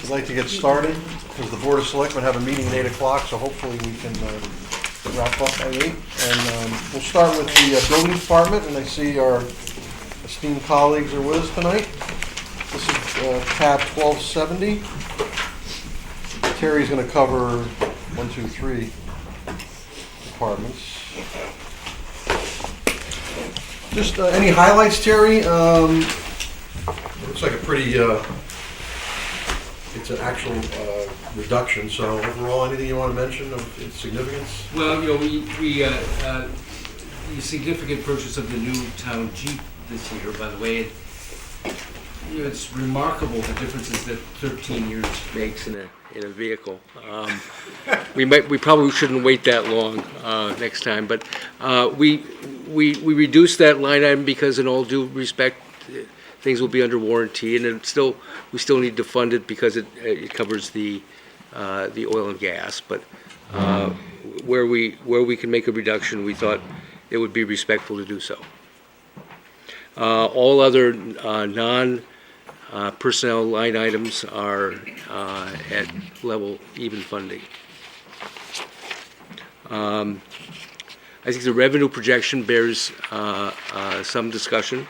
I'd like to get started because the Board of Selectmen have a meeting at 8 o'clock, so hopefully we can wrap up by 8. And we'll start with the building department, and I see our esteemed colleagues are with us tonight. This is tab 1270. Terry's going to cover 1, 2, 3 departments. Just any highlights, Terry? It looks like a pretty, it's an actual reduction, so overall, anything you want to mention of its significance? Well, the significant purchase of the new town Jeep this year, by the way, it's remarkable the differences that 13 years makes in a vehicle. We probably shouldn't wait that long next time, but we reduced that line item because, in all due respect, things will be under warranty, and we still need to fund it because it covers the oil and gas. But where we can make a reduction, we thought it would be respectful to do so. All other non-personnel line items are at level even funding. I think the revenue projection bears some discussion.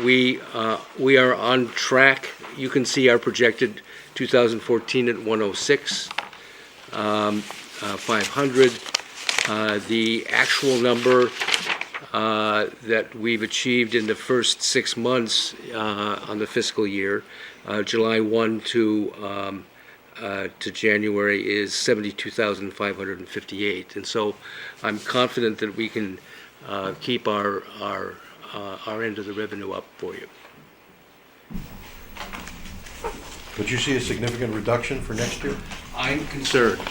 We are on track. You can see our projected 2014 at 106, 500. The actual number that we've achieved in the first 6 months on the fiscal year, July 1 to January, is 72,558, and so I'm confident that we can keep our end of the revenue up for you. Would you see a significant reduction for next year? I'm concerned.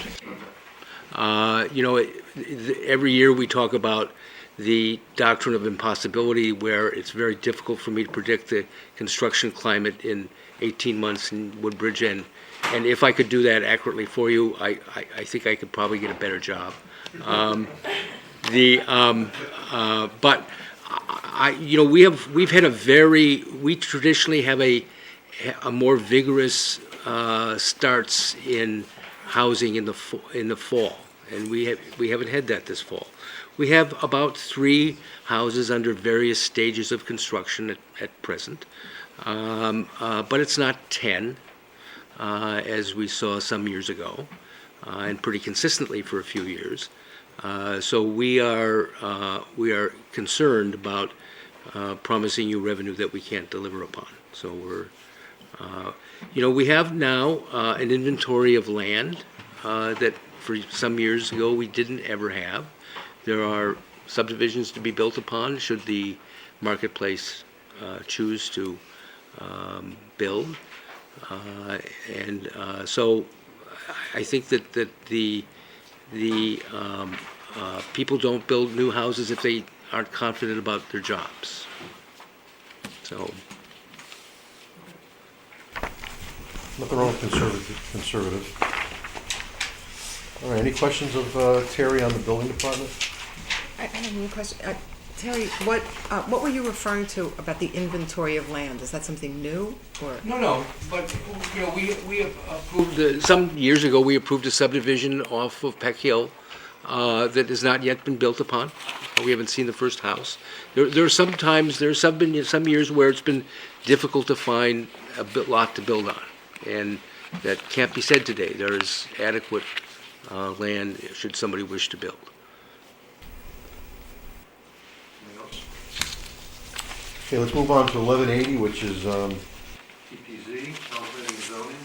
Every year we talk about the doctrine of impossibility, where it's very difficult for me to predict the construction climate in 18 months in Woodbridge, and if I could do that accurately for you, I think I could probably get a better job. But we traditionally have a more vigorous starts in housing in the fall, and we haven't had that this fall. We have about 3 houses under various stages of construction at present, but it's not 10 as we saw some years ago, and pretty consistently for a few years. So we are concerned about promising you revenue that we can't deliver upon. So we have now an inventory of land that for some years ago we didn't ever have. There are subdivisions to be built upon should the marketplace choose to build, and so I think that the people don't build new houses if they aren't confident about their jobs. So Nothing wrong with conservative. All right, any questions of Terry on the building department? I have one question. Terry, what were you referring to about the inventory of land? Is that something new, or? No, but we approved some years ago. We approved a subdivision off of Peck Hill that has not yet been built upon. We haven't seen the first house. There's some years where it's been difficult to find a lot to build on, and that can't be said today. There is adequate land should somebody wish to build. Okay, let's move on to 1180, which is TPZ, Planning and Zoning.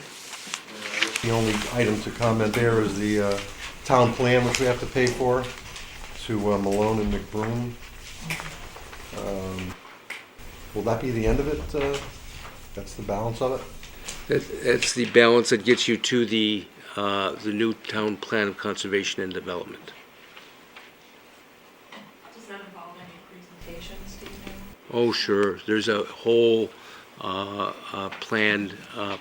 the only item to comment there is the town plan, which we have to pay for, to Malone and McBroom. Will that be the end of it? That's the balance of it? That's the balance that gets you to the new town plan of conservation and development. Does that involve any presentations, do you know? Oh, sure. There's a whole planned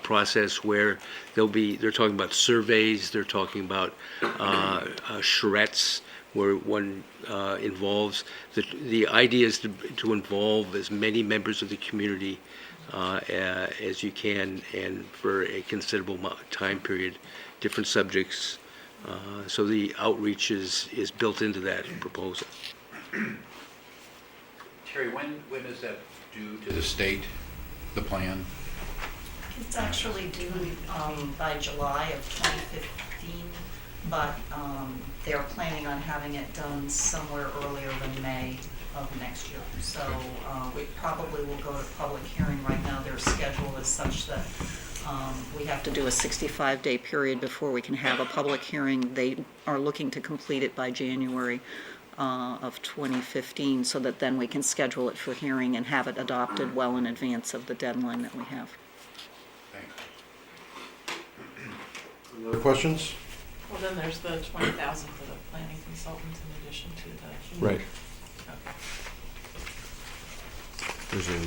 process where they're talking about surveys, they're talking about charrettes, where one involves, the idea is to involve as many members of the community as you can and for a considerable time period, different subjects. So the outreach is built into that proposal. Terry, when is that due to the state, the plan? It's actually due by July of 2015, but they're planning on having it done somewhere earlier than May of next year. So we probably will go to public hearing. Right now, their schedule is such that we have to do a 65-day period before we can have a public hearing. They are looking to complete it by January of 2015, so that then we can schedule it for hearing and have it adopted well in advance of the deadline that we have. Thanks. Any other questions? Well, then there's the 20,000 for the planning consultant in addition to the. Right. Okay. There's an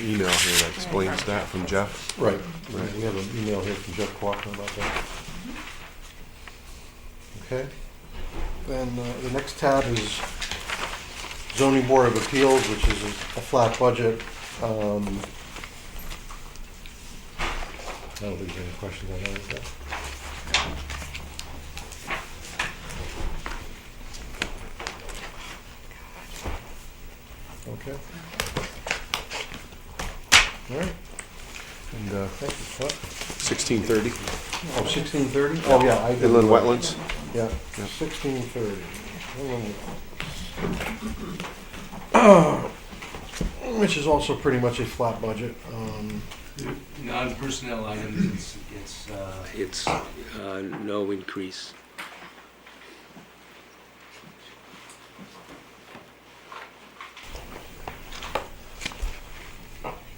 email here that explains that from Jeff. Right. We have an email here from Jeff Walker about that. Okay. Then the next tab is Zoning Board of Appeals, which is a flat budget. I don't think there's any questions on that. Is there? Okay. All right. And thank you. What? 1630, Oh, 1630? Oh, yeah. I did. inland wetlands. Yeah, Yep. 1630. Which is also pretty much a flat budget. Non-personnel items, it's no increase.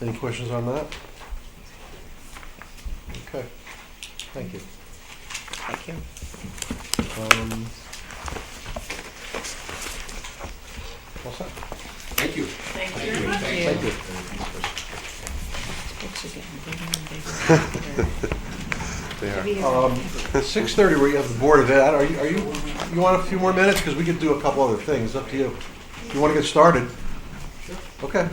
Any questions on that? Okay, thank you. Thank you. All set? Thank you. Thank you very much. Thank you. They are. 6:30, where you have the Board of Ed, you want a few more minutes? Because we could do a couple other things, up to you. You want to get started? Sure. Okay.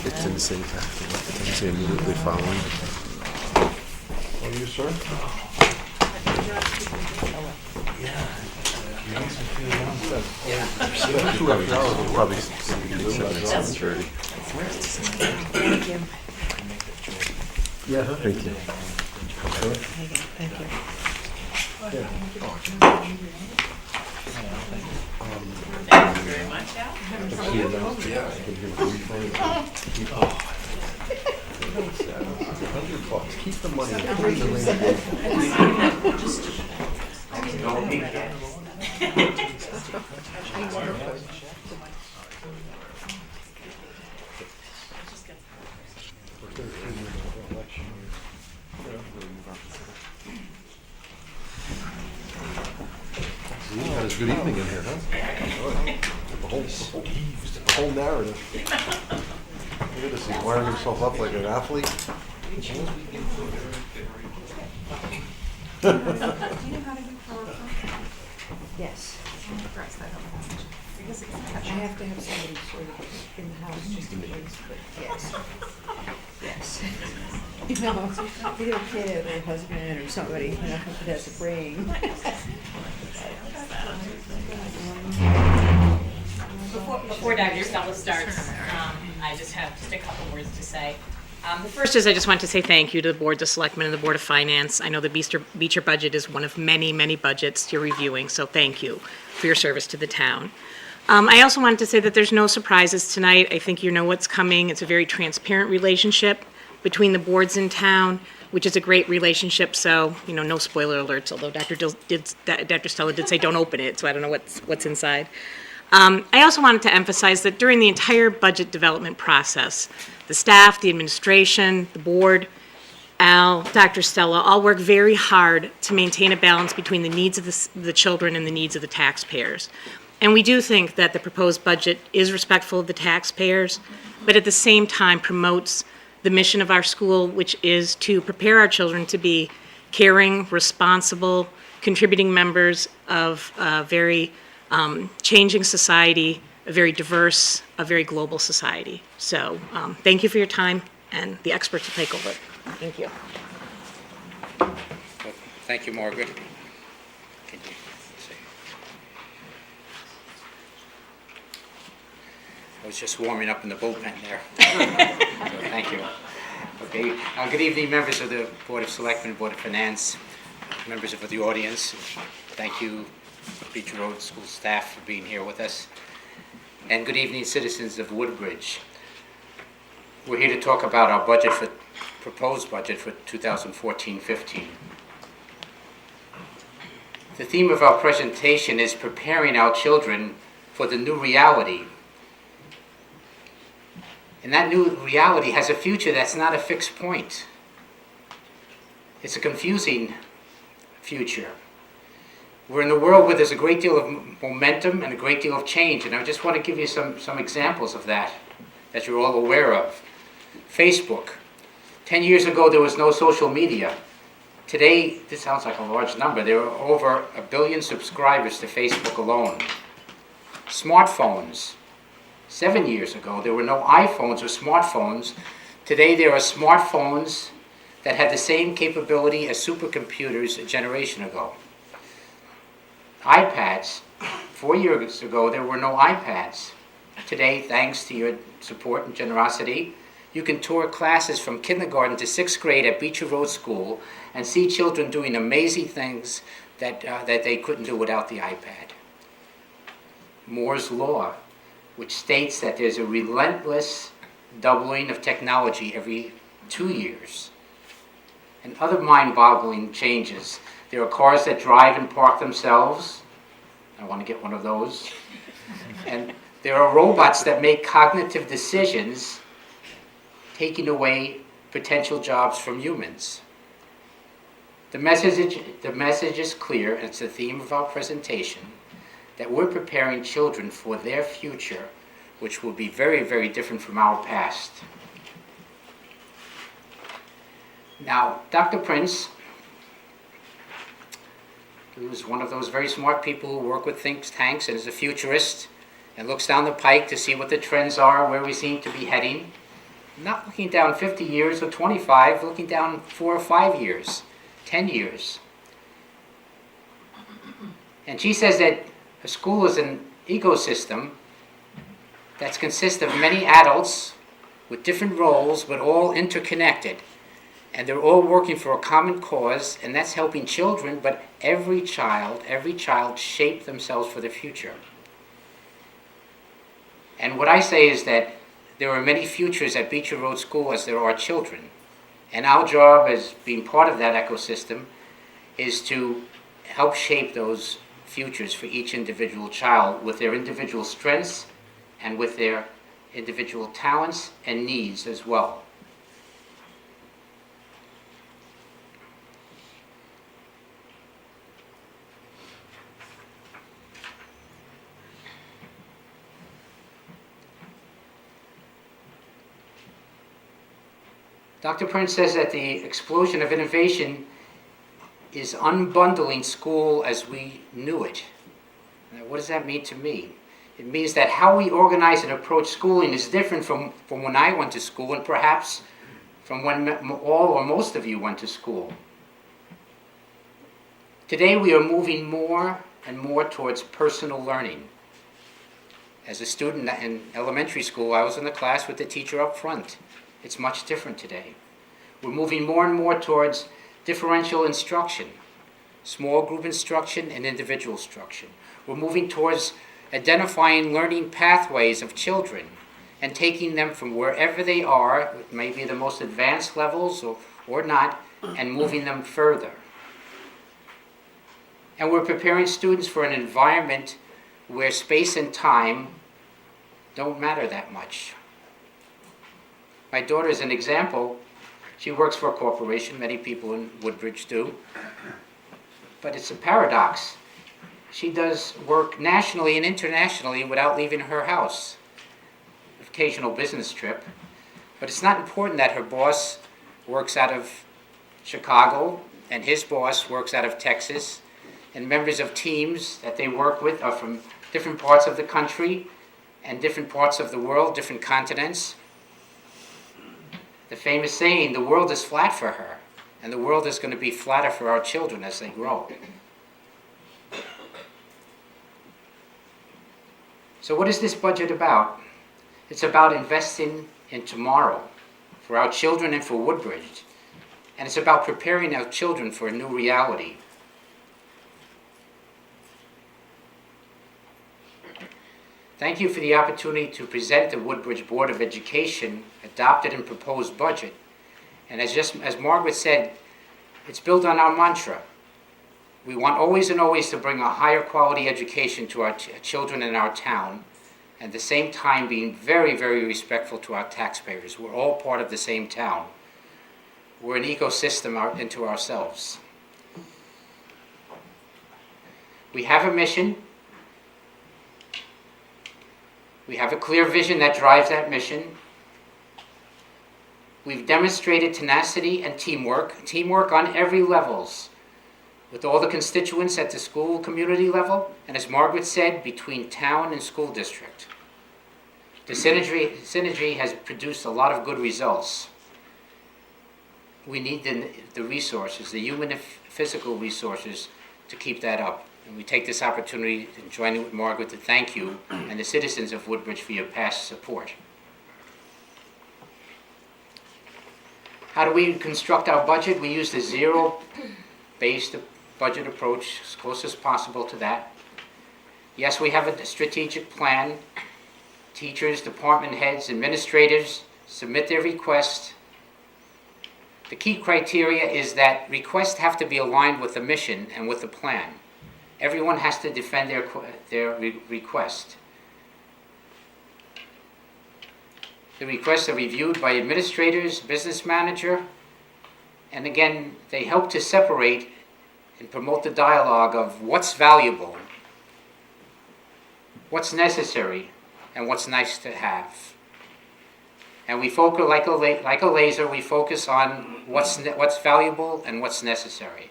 It didn't say after, it didn't say immediately following. Oh, you, sir? Probably 7:30. Thank you. Yeah. Thank you. Thank you. Thank you very much, Al. Keep the money. You had a good evening in here, huh? The whole narrative. Look at this, he's wiring himself up like an athlete. Yes. I have to have somebody sort of in the house just in case, but yes. Yes. You know, be okay if a husband or somebody, you know, that has a brain. Before Dr. Stella starts, I just have just a couple words to say. The first is I just want to say thank you to the Board of Selectmen and the Board of Finance. I know the Beecher budget is one of many, many budgets you're reviewing, so thank you for your service to the town. I also wanted to say that there's no surprises tonight. I think you know what's coming. It's a very transparent relationship between the boards in town, which is a great relationship, so, you know, no spoiler alerts, although Dr. Stella did say don't open it, so I don't know what's inside. I also wanted to emphasize that during the entire budget development process, the staff, the administration, the board, Al, Dr. Stella, all work very hard to maintain a balance between the needs of the children and the needs of the taxpayers. And we do think that the proposed budget is respectful of the taxpayers, but at the same time promotes the mission of our school, which is to prepare our children to be caring, responsible, contributing members of a very changing society, a very diverse, a very global society. So thank you for your time, and the experts will take over. Thank you. Thank you, Margaret. Can you see? I was just warming up in the bullpen there. So, thank you. Okay. Good evening, members of the Board of Selectmen, Board of Finance, members of the audience. Thank you, Beach Road School staff, for being here with us. And good evening, citizens of Woodbridge. We're here to talk about our budget for proposed budget for 2014-15. The theme of our presentation is preparing our children for the new reality. And that new reality has a future that's not a fixed point. It's a confusing future. We're in a world where there's a great deal of momentum and a great deal of change, and I just want to give you some examples of that you're all aware of. Facebook. 10 years ago, there was no social media. Today, this sounds like a large number, there are over 1 billion subscribers to Facebook alone. Smartphones. 7 years ago, there were no iPhones or smartphones. Today, there are smartphones that have the same capability as supercomputers a generation ago. iPads. 4 years ago, there were no iPads. Today, thanks to your support and generosity, you can tour classes from kindergarten to 6th grade at Beecher Road School and see children doing amazing things that they couldn't do without the iPad. Moore's Law, which states that there's a relentless doubling of technology every 2 years. And other mind-boggling changes. There are cars that drive and park themselves. I want to get one of those. And there are robots that make cognitive decisions, taking away potential jobs from humans. The message is clear, and it's the theme of our presentation, that we're preparing children for their future, which will be very, very different from our past. Now, Dr. Prince, who's one of those very smart people who work with think tanks and is a futurist and looks down the pike to see what the trends are, where we seem to be heading, not looking down 50 years or 25, looking down 4 or 5 years, 10 years. And she says that a school is an ecosystem that consists of many adults with different roles, but all interconnected. And they're all working for a common cause, and that's helping children, but every child shape themselves for the future. And what I say is that there are many futures at Beecher Road School as there are children. And our job as being part of that ecosystem is to help shape those futures for each individual child with their individual strengths and with their individual talents and needs as well. Dr. Prince says that the explosion of innovation is unbundling school as we knew it. Now, what does that mean to me? It means that how we organize and approach schooling is different from when I went to school, and perhaps from when all or most of you went to school. Today we are moving more and more towards personal learning. As a student in elementary school, I was in the class with the teacher up front. It's much different today. We're moving more and more towards differential instruction, small group instruction and individual instruction. We're moving towards identifying learning pathways of children and taking them from wherever they are, maybe the most advanced levels or not, and moving them further. And we're preparing students for an environment where space and time don't matter that much. My daughter is an example. She works for a corporation, many people in Woodbridge do. But it's a paradox. she does work nationally and internationally without leaving her house. Occasional business trip. But it's not important that her boss works out of Chicago and his boss works out of Texas, and members of teams that they work with are from different parts of the country and different parts of the world, different continents. The famous saying, the world is flat for her, and the world is going to be flatter for our children as they grow. So what is this budget about? It's about investing in tomorrow for our children and for Woodbridge. And it's about preparing our children for a new reality. Thank you for the opportunity to present the Woodbridge Board of Education adopted and proposed budget. And as Margaret said, it's built on our mantra. We want always and always to bring a higher quality education to our children in our town, and at the same time being very, very respectful to our taxpayers. We're all part of the same town. We're an ecosystem into ourselves. We have a mission. We have a clear vision that drives that mission. We've demonstrated tenacity and teamwork on every levels, with all the constituents at the school community level, and as Margaret said, between town and school district. The synergy has produced a lot of good results. We need the resources, the human and physical resources, to keep that up. And we take this opportunity to join with Margaret to thank you and the citizens of Woodbridge for your past support. How do we construct our budget? We use the zero-based budget approach as close as possible to that. Yes, we have a strategic plan. Teachers, department heads, administrators submit their requests. The key criteria is that requests have to be aligned with the mission and with the plan. Everyone has to defend their request. The requests are reviewed by administrators, business manager, and again, they help to separate and promote the dialogue of what's valuable, what's necessary, and what's nice to have. And we focus like a laser. We focus on what's valuable and what's necessary.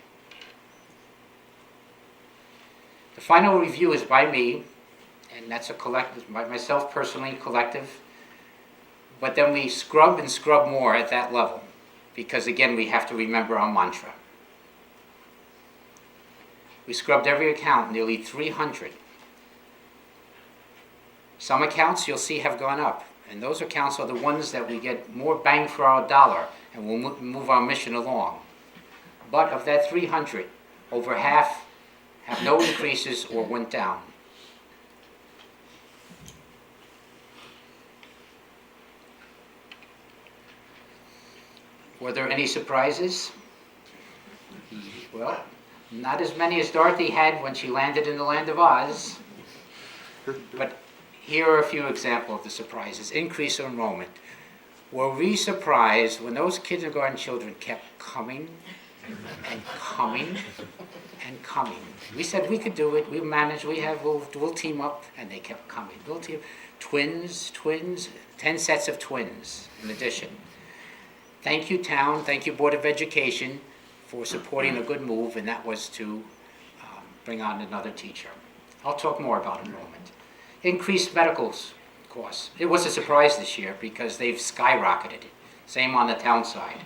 The final review is by me, and that's a collective, by myself personally, collective. But then we scrub and scrub more at that level, because again, we have to remember our mantra. We scrubbed every account, nearly 300. Some accounts you'll see have gone up, and those accounts are the ones that we get more bang for our dollar and will move our mission along. But of that 300, over half have no increases or went down. Were there any surprises? Well, not as many as Dorothy had when she landed in the land of Oz. But here are a few examples of the surprises. Increase in enrollment. Were we surprised when those kindergarten children kept coming and coming and coming? We said we could do it. We managed. We'll team up, and they kept coming. We'll team. Twins, 10 sets of twins in addition. Thank you, town. Thank you, Board of Education, for supporting a good move, and that was to bring on another teacher. I'll talk more about enrollment. Increased medical costs. It was a surprise this year because they've skyrocketed. Same on the town side.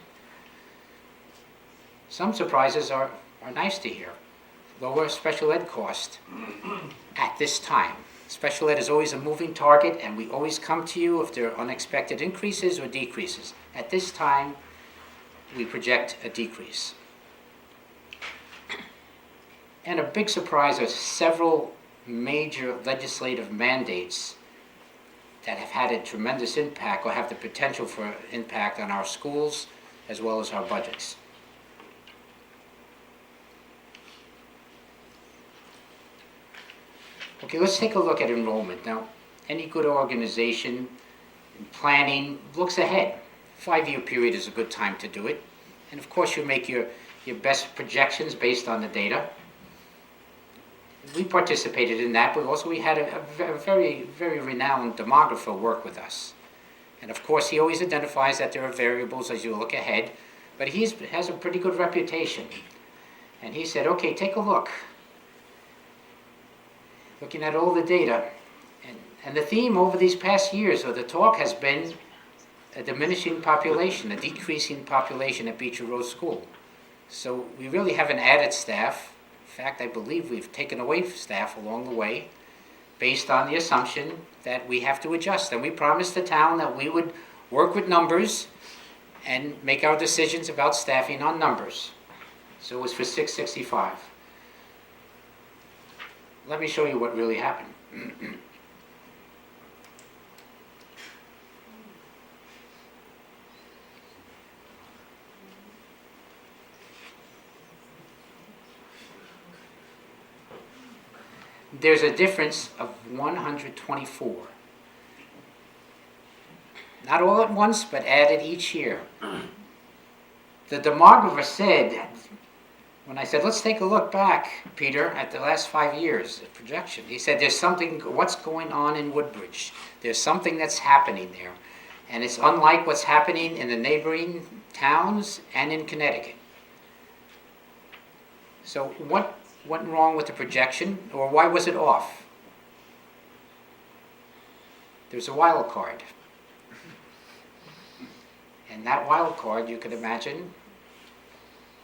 Some surprises are nice to hear. Lower special ed cost at this time. Special ed is always a moving target, and we always come to you if there are unexpected increases or decreases. At this time, we project a decrease. And a big surprise are several major legislative mandates that have had a tremendous impact or have the potential for impact on our schools as well as our budgets. Okay, let's take a look at enrollment. Now, any good organization in planning looks ahead. 5-year period is a good time to do it. And of course, you make your best projections based on the data. we participated in that, but also we had a very, very renowned demographer work with us. And of course, he always identifies that there are variables as you look ahead, but he has a pretty good reputation. And he said, okay, take a look. Looking at all the data. And the theme over these past years, or the talk, has been a diminishing population, a decreasing population at Beecher Road School. So we really haven't added staff. In fact, I believe we've taken away staff along the way based on the assumption that we have to adjust. And we promised the town that we would work with numbers and make our decisions about staffing on numbers. So it was for 665. Let me show you what really happened. There's a difference of 124. Not all at once, but added each year. The demographer said, when I said, let's take a look back, Peter, at the last 5 years, the projection, he said, there's something, what's going on in Woodbridge? There's something that's happening there. And it's unlike what's happening in the neighboring towns and in Connecticut. So what went wrong with the projection, or why was it off? There's a wild card. And that wild card, you can imagine,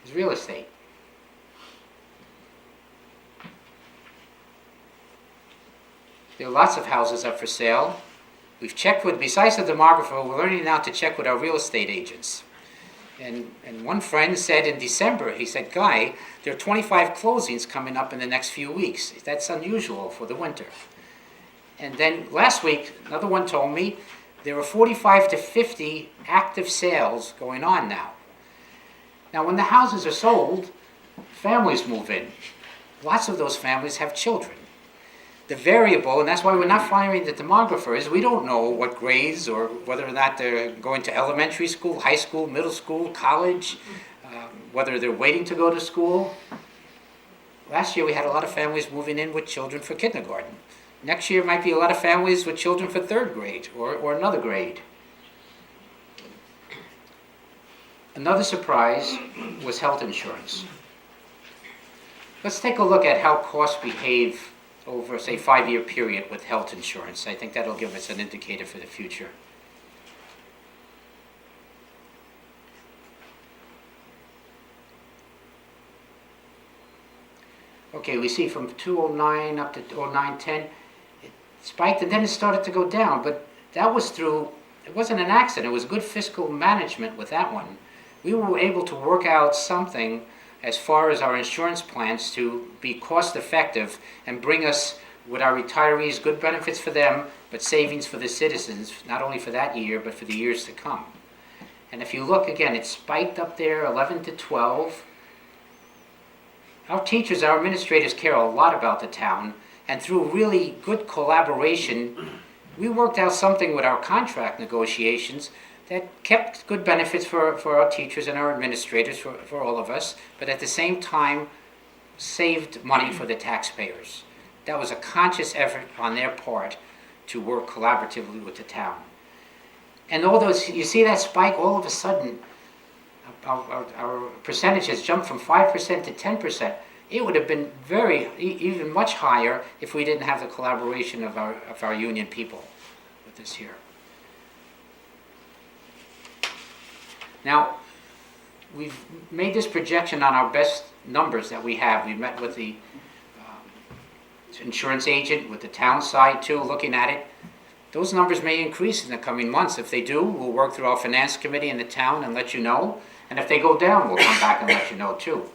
is real estate. There are lots of houses up for sale. We've checked with, besides the demographer, we're learning now to check with our real estate agents. And one friend said in December, he said, Guy, there are 25 closings coming up in the next few weeks. That's unusual for the winter. And then last week, another one told me there are 45 to 50 active sales going on now. Now, when the houses are sold, families move in. Lots of those families have children. The variable, and that's why we're not firing the demographer, is we don't know what grades or whether or not they're going to elementary school, high school, middle school, college, whether they're waiting to go to school. Last year we had a lot of families moving in with children for kindergarten. Next year might be a lot of families with children for third grade or another grade. Another surprise was health insurance. Let's take a look at how costs behave over, say, 5-year period with health insurance. I think that'll give us an indicator for the future. Okay, we see from 2009 up to 2009-10, it spiked and then it started to go down, but that was through, it wasn't an accident, it was good fiscal management with that one. We were able to work out something as far as our insurance plans to be cost effective and bring us, with our retirees, good benefits for them, but savings for the citizens, not only for that year, but for the years to come. And if you look again, it spiked up there, 11 to 12. Our teachers, our administrators care a lot about the town, and through really good collaboration, we worked out something with our contract negotiations that kept good benefits for our teachers and our administrators, for all of us, but at the same time saved money for the taxpayers. That was a conscious effort on their part to work collaboratively with the town. And all those, you see that spike, all of a sudden, our percentage has jumped from 5% to 10%. It would have been even much higher if we didn't have the collaboration of our union people with this here. Now, we've made this projection on our best numbers that we have. We met with the insurance agent, with the town side too, looking at it. Those numbers may increase in the coming months. If they do, we'll work through our finance committee in the town and let you know. And if they go down, we'll come back and let you know too.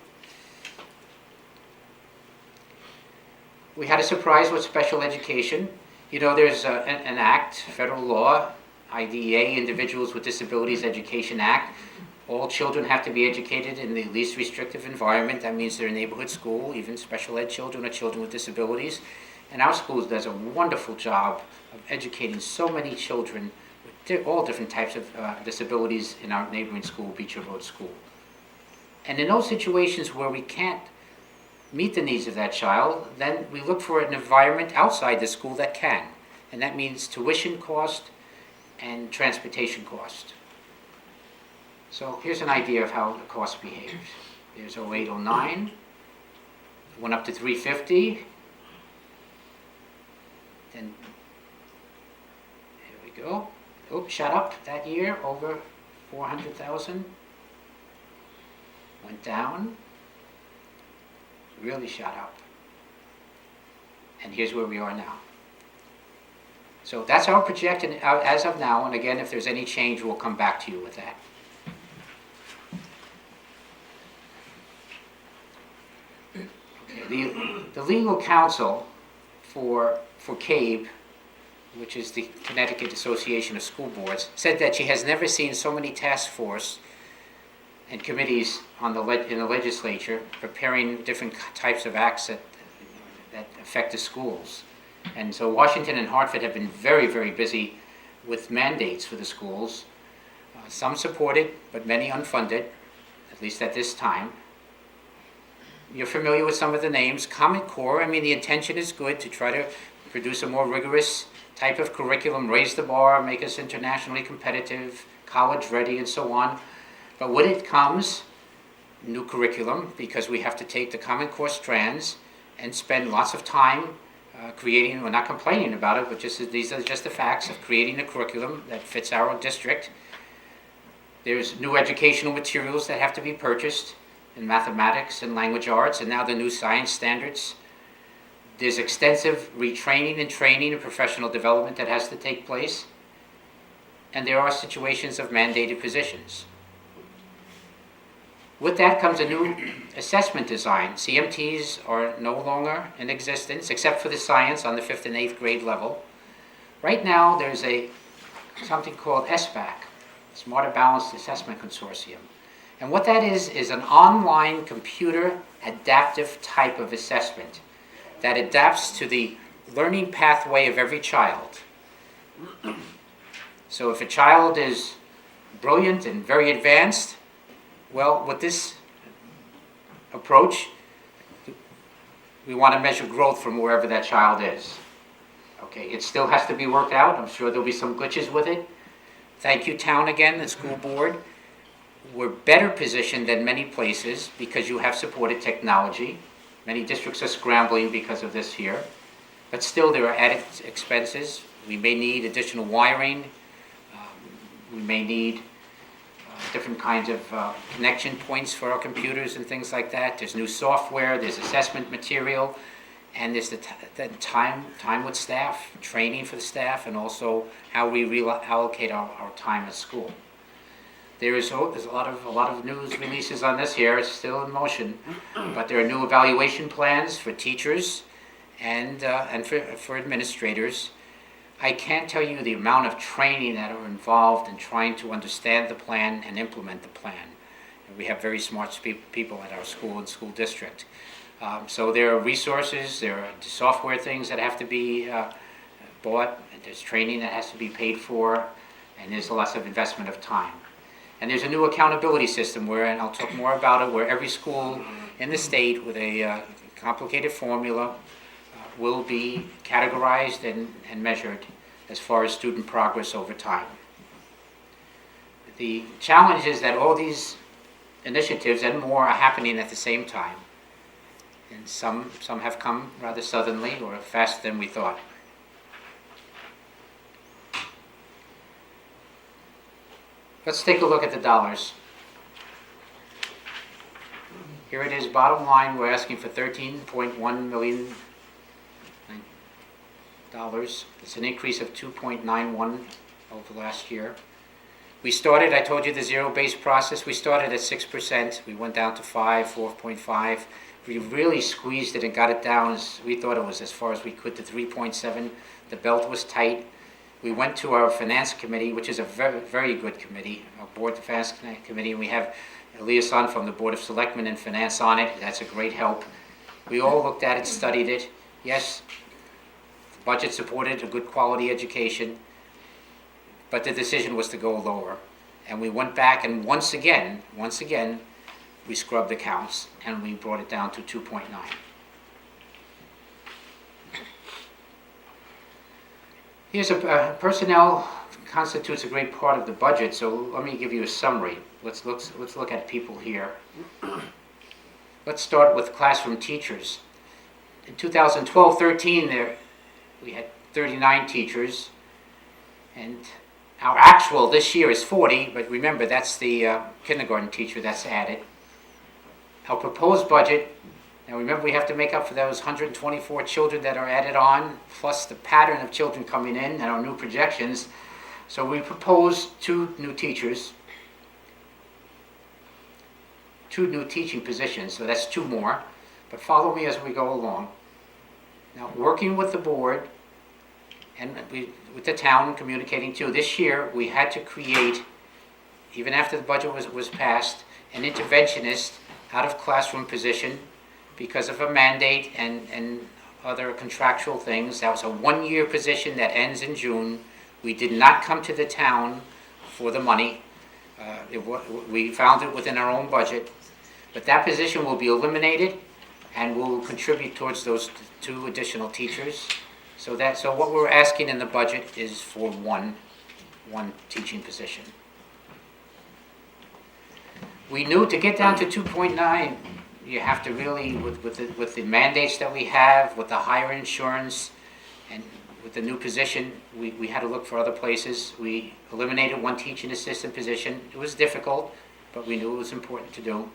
We had a surprise with special education. You know, there's an act, federal law, IDEA, Individuals with Disabilities Education Act. All children have to be educated in the least restrictive environment. That means they're in neighborhood school, even special ed children or children with disabilities. And our school does a wonderful job of educating so many children with all different types of disabilities in our neighboring school, Beecher Road School. And in those situations where we can't meet the needs of that child, then we look for an environment outside the school that can. And that means tuition cost and transportation cost. So here's an idea of how the cost behaves. There's 08, 09, went up to 350. Then, here we go. Oops, shot up that year over 400,000. Went down, really shot up. And here's where we are now. So that's our projection as of now, and again, if there's any change, we'll come back to you with that. The legal counsel for CABE, which is the Connecticut Association of School Boards, said that she has never seen so many task force and committees in the legislature preparing different types of acts that affect the schools. And so Washington and Hartford have been very, very busy with mandates for the schools. Some supported, but many unfunded, at least at this time. You're familiar with some of the names. Common Core, I mean, the intention is good to try to produce a more rigorous type of curriculum, raise the bar, make us internationally competitive, college ready, and so on. But with it comes new curriculum, because we have to take the Common Core strands and spend lots of time creating, we're not complaining about it, but these are just the facts of creating a curriculum that fits our district. There's new educational materials that have to be purchased in mathematics and language arts, and now the new science standards. There's extensive retraining and training and professional development that has to take place. And there are situations of mandated positions. With that comes a new assessment design. CMTs are no longer in existence, except for the science on the 5th and 8th grade level. Right now, there's something called SBAC, Smarter Balanced Assessment Consortium. And what that is an online computer adaptive type of assessment that adapts to the learning pathway of every child. So if a child is brilliant and very advanced, well, with this approach, we want to measure growth from wherever that child is. Okay, it still has to be worked out. I'm sure there'll be some glitches with it. Thank you, town, again, the school board. We're better positioned than many places because you have supported technology. Many districts are scrambling because of this here. But still, there are added expenses. We may need additional wiring. We may need different kinds of connection points for our computers and things like that. There's new software, there's assessment material, and there's the time with staff, training for the staff, and also how we reallocate our time at school. There's a lot of news releases on this here. It's still in motion, but there are new evaluation plans for teachers and for administrators. I can't tell you the amount of training that are involved in trying to understand the plan and implement the plan. And we have very smart people at our school and school district. So there are resources, there are software things that have to be bought, there's training that has to be paid for, and there's lots of investment of time. And there's a new accountability system and I'll talk more about it, where every school in the state with a complicated formula will be categorized and measured as far as student progress over time. The challenge is that all these initiatives and more are happening at the same time. And some have come rather suddenly or faster than we thought. Let's take a look at the dollars. Here it is, bottom line, we're asking for $13.1 million. It's an increase of 2.91 over last year. We started, I told you the zero-based process, we started at 6%. We went down to 4.5. We really squeezed it and got it down as we thought it was as far as we could to 3.7. The belt was tight. We went to our finance committee, which is a very, very good committee, our board finance committee, and we have a liaison from the Board of Selectmen and Finance on it. That's a great help. We all looked at it, studied it. Yes, the budget supported a good quality education, but the decision was to go lower. And we went back and once again, we scrubbed the counts, and we brought it down to 2.9. Here's personnel constitutes a great part of the budget, so let me give you a summary. Let's look at people here. Let's start with classroom teachers. In 2012-13, we had 39 teachers, and our actual this year is 40, but remember that's the kindergarten teacher that's added. Our proposed budget, now remember we have to make up for those 124 children that are added on, plus the pattern of children coming in and our new projections. So we propose 2 new teachers, 2 new teaching positions, so that's 2 more, but follow me as we go along. Now, working with the board and with the town communicating too, this year we had to create, even after the budget was passed, an interventionist out of classroom position because of a mandate and other contractual things. That was a 1-year position that ends in June. We did not come to the town for the money. We found it within our own budget. But that position will be eliminated and will contribute towards those 2 additional teachers. So what we're asking in the budget is for one teaching position. We knew to get down to 2.9, you have to really, with the mandates that we have, with the higher insurance, and with the new position, we had to look for other places. We eliminated 1 teaching assistant position. It was difficult, but we knew it was important to do.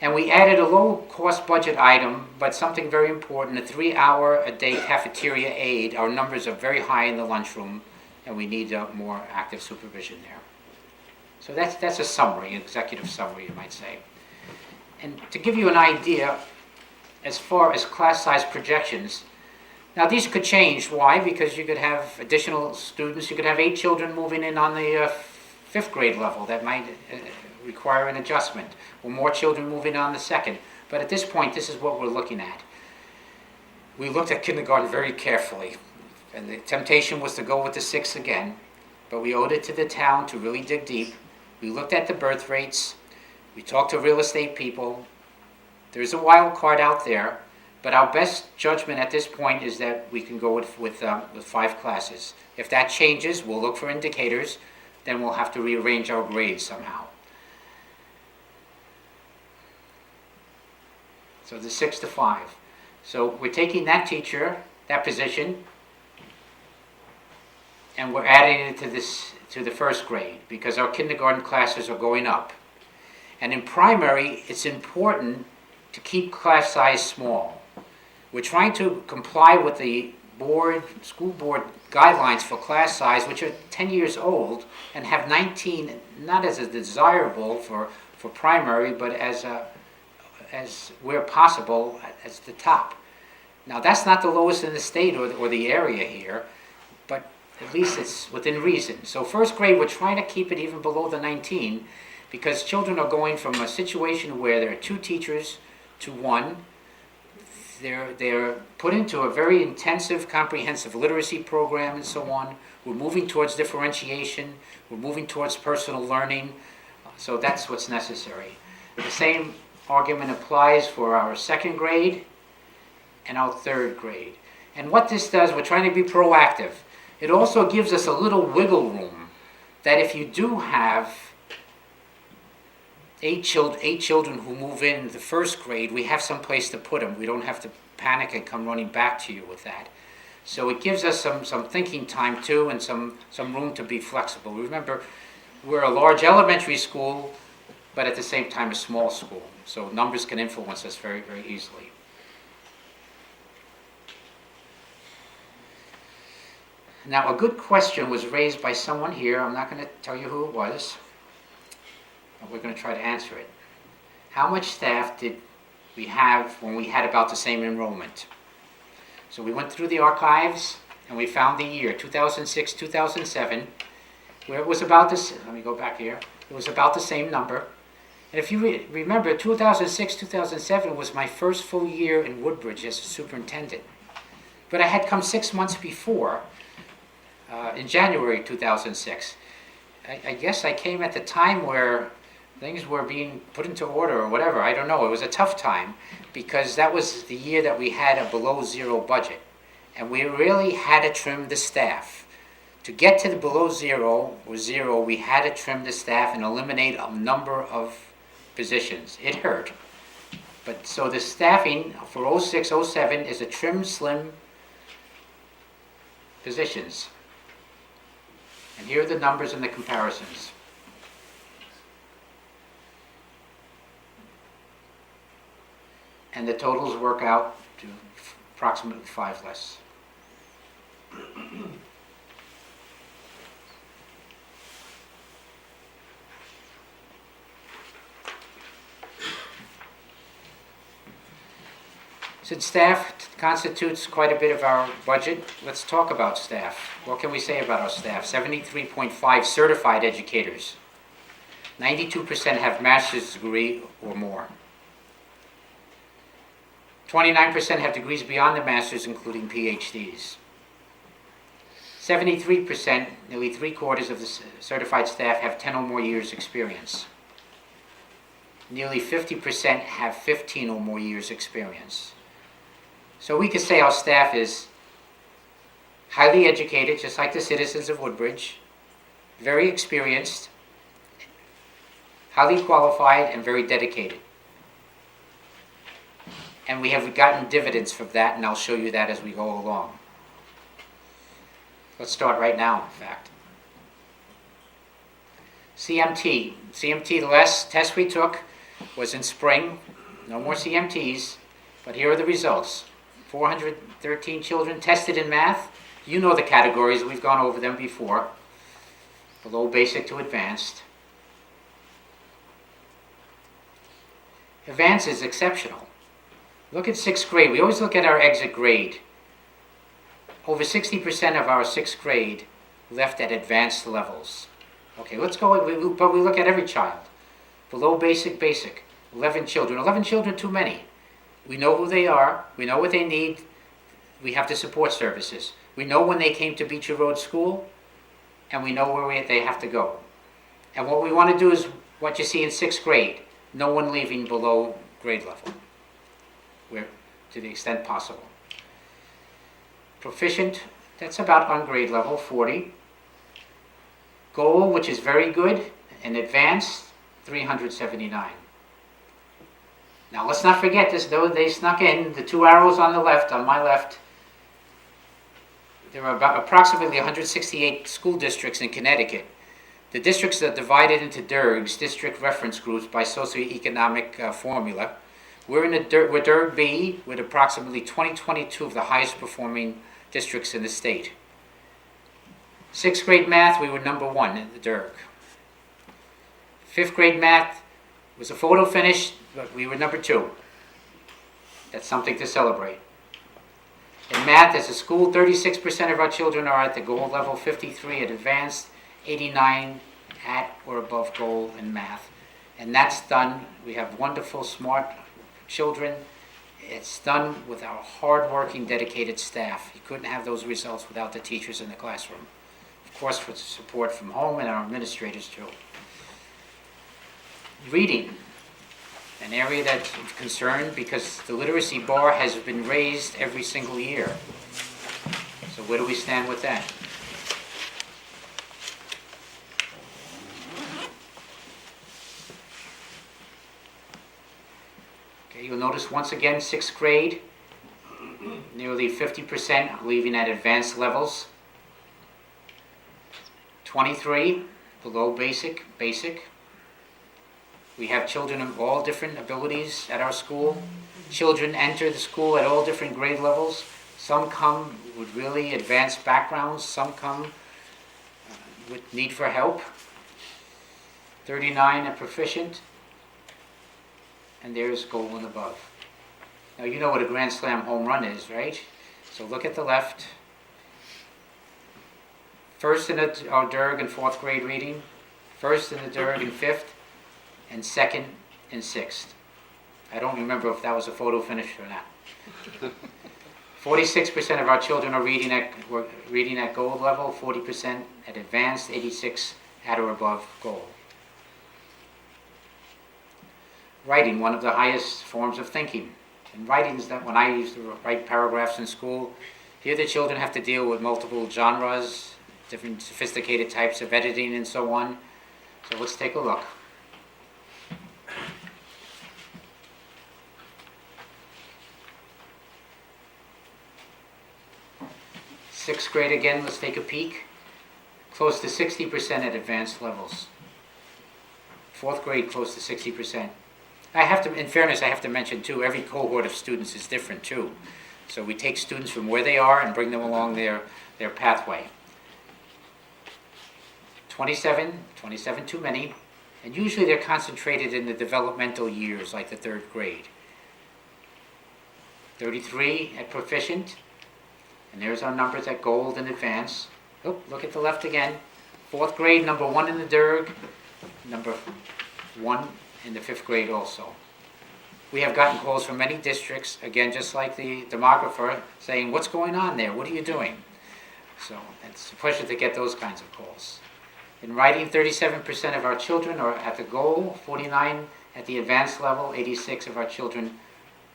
And we added a low-cost budget item, but something very important, a 3-hour-a-day cafeteria aide. Our numbers are very high in the lunchroom, and we need more active supervision there. So that's a summary, an executive summary, you might say. And to give you an idea, as far as class size projections, now these could change. Why? Because you could have additional students. You could have 8 children moving in on the 5th grade level. That might require an adjustment, or more children moving on the 2nd. But at this point, this is what we're looking at. We looked at kindergarten very carefully, and the temptation was to go with the 6 again, but we owed it to the town to really dig deep. We looked at the birth rates. We talked to real estate people. There's a wild card out there, but our best judgment at this point is that we can go with 5 classes. If that changes, we'll look for indicators. Then we'll have to rearrange our grades somehow. So the 6 to 5. So we're taking that teacher, that position, and we're adding it to the 1st grade because our kindergarten classes are going up. And in primary, it's important to keep class size small. We're trying to comply with the school board guidelines for class size, which are 10 years old and have 19, not as a desirable for primary, but as where possible, as the top. Now, that's not the lowest in the state or the area here, but at least it's within reason. So 1st grade, we're trying to keep it even below the 19 because children are going from a situation where there are 2 teachers to 1. They're put into a very intensive, comprehensive literacy program and so on. We're moving towards differentiation. We're moving towards personal learning. So that's what's necessary. The same argument applies for our 2nd grade and our 3rd grade. And what this does, we're trying to be proactive. It also gives us a little wiggle room that if you do have 8 children who move in the 1st grade, we have some place to put them. We don't have to panic and come running back to you with that. So it gives us some thinking time too and some room to be flexible. Remember, we're a large elementary school, but at the same time a small school. So numbers can influence us very, very easily. Now, a good question was raised by someone here. I'm not going to tell you who it was. We're going to try to answer it. How much staff did we have when we had about the same enrollment? So we went through the archives and we found the year 2006, 2007, where it was about this. Let me go back here. It was about the same number. And if you remember, 2006, 2007 was my first full year in Woodbridge as a superintendent. But I had come 6 months before, in January 2006. I guess I came at the time where things were being put into order or whatever. I don't know. It was a tough time because that was the year that we had a below zero budget. And we really had to trim the staff. To get to the below zero or zero, we had to trim the staff and eliminate a number of positions. It hurt. But so the staffing for 06, 07 is a trim, slim positions. And here are the numbers and the comparisons. And the totals work out to approximately 5 less. Since staff constitutes quite a bit of our budget, let's talk about staff. What can we say about our staff? 73.5 certified educators. 92% have master's degree or more. 29% have degrees beyond the master's, including PhDs. 73%, nearly 3/4 of the certified staff have 10 or more years experience. Nearly 50% have 15 or more years experience. So we could say our staff is highly educated, just like the citizens of Woodbridge, very experienced, highly qualified, and very dedicated. And we have gotten dividends from that, and I'll show you that as we go along. Let's start right now, in fact. CMT, the last test we took was in spring. No more CMTs, but here are the results. 413 children tested in math. You know the categories, we've gone over them before. Below basic to advanced. Advanced is exceptional. Look at 6th grade. We always look at our exit grade. Over 60% of our 6th grade left at advanced levels. Okay, let's go, but we look at every child. Below basic, basic. 11 children. 11 children too many. We know who they are. We know what they need. We have the support services. We know when they came to Beecher Road School, and we know where they have to go. And what we want to do is what you see in 6th grade. No one leaving below grade level, to the extent possible. Proficient, that's about on grade level, 40. Goal, which is very good, and advanced, 379. Now let's not forget this, though they snuck in the 2 arrows on the left, on my left. There are about approximately 168 school districts in Connecticut. The districts are divided into DERGs, district reference groups, by socioeconomic formula. We're DERG B, with approximately 22 of the highest performing districts in the state. 6th grade math, we were number 1 in the DERG. 5th grade math was a photo finish, but we were number 2. That's something to celebrate. In math, as a school, 36% of our children are at the goal level, 53 at advanced, 89 at or above goal in math. And that's done, we have wonderful, smart children. It's done with our hard-working, dedicated staff. You couldn't have those results without the teachers in the classroom. Of course, with support from home and our administrators too. Reading, an area that's of concern because the literacy bar has been raised every single year. So where do we stand with that? Okay, you'll notice once again 6th grade, nearly 50% leaving at advanced levels. 23 below basic. We have children of all different abilities at our school. Children enter the school at all different grade levels. Some come with really advanced backgrounds. Some come with need for help. 39 are proficient. And there's goal and above. Now you know what a Grand Slam home run is, right? So look at the left. First in our DERG in 4th grade reading. First in the DERG in 5th. And second and 6th. I don't remember if that was a photo finish or not. 46% of our children are reading at gold level, 40% at advanced, 86 at or above gold. Writing, one of the highest forms of thinking. And writing is that when I used to write paragraphs in school, here the children have to deal with multiple genres, different sophisticated types of editing and so on. So let's take a look. Sixth grade again, let's take a peek. Close to 60% at advanced levels. Fourth grade, close to 60%. I have to, in fairness, I have to mention too, every cohort of students is different too. So we take students from where they are and bring them along their pathway. 27 too many, and usually they're concentrated in the developmental years, like the third grade. 33 at proficient, and there's our numbers at gold and advanced. Oh, look at the left again. Fourth grade, number 1 in the DERG, number 1 in the 5th grade also. We have gotten calls from many districts, again, just like the demographer, saying, what's going on there? What are you doing? So it's a pleasure to get those kinds of calls. In writing, 37% of our children are at the goal, 49 at the advanced level, 86 of our children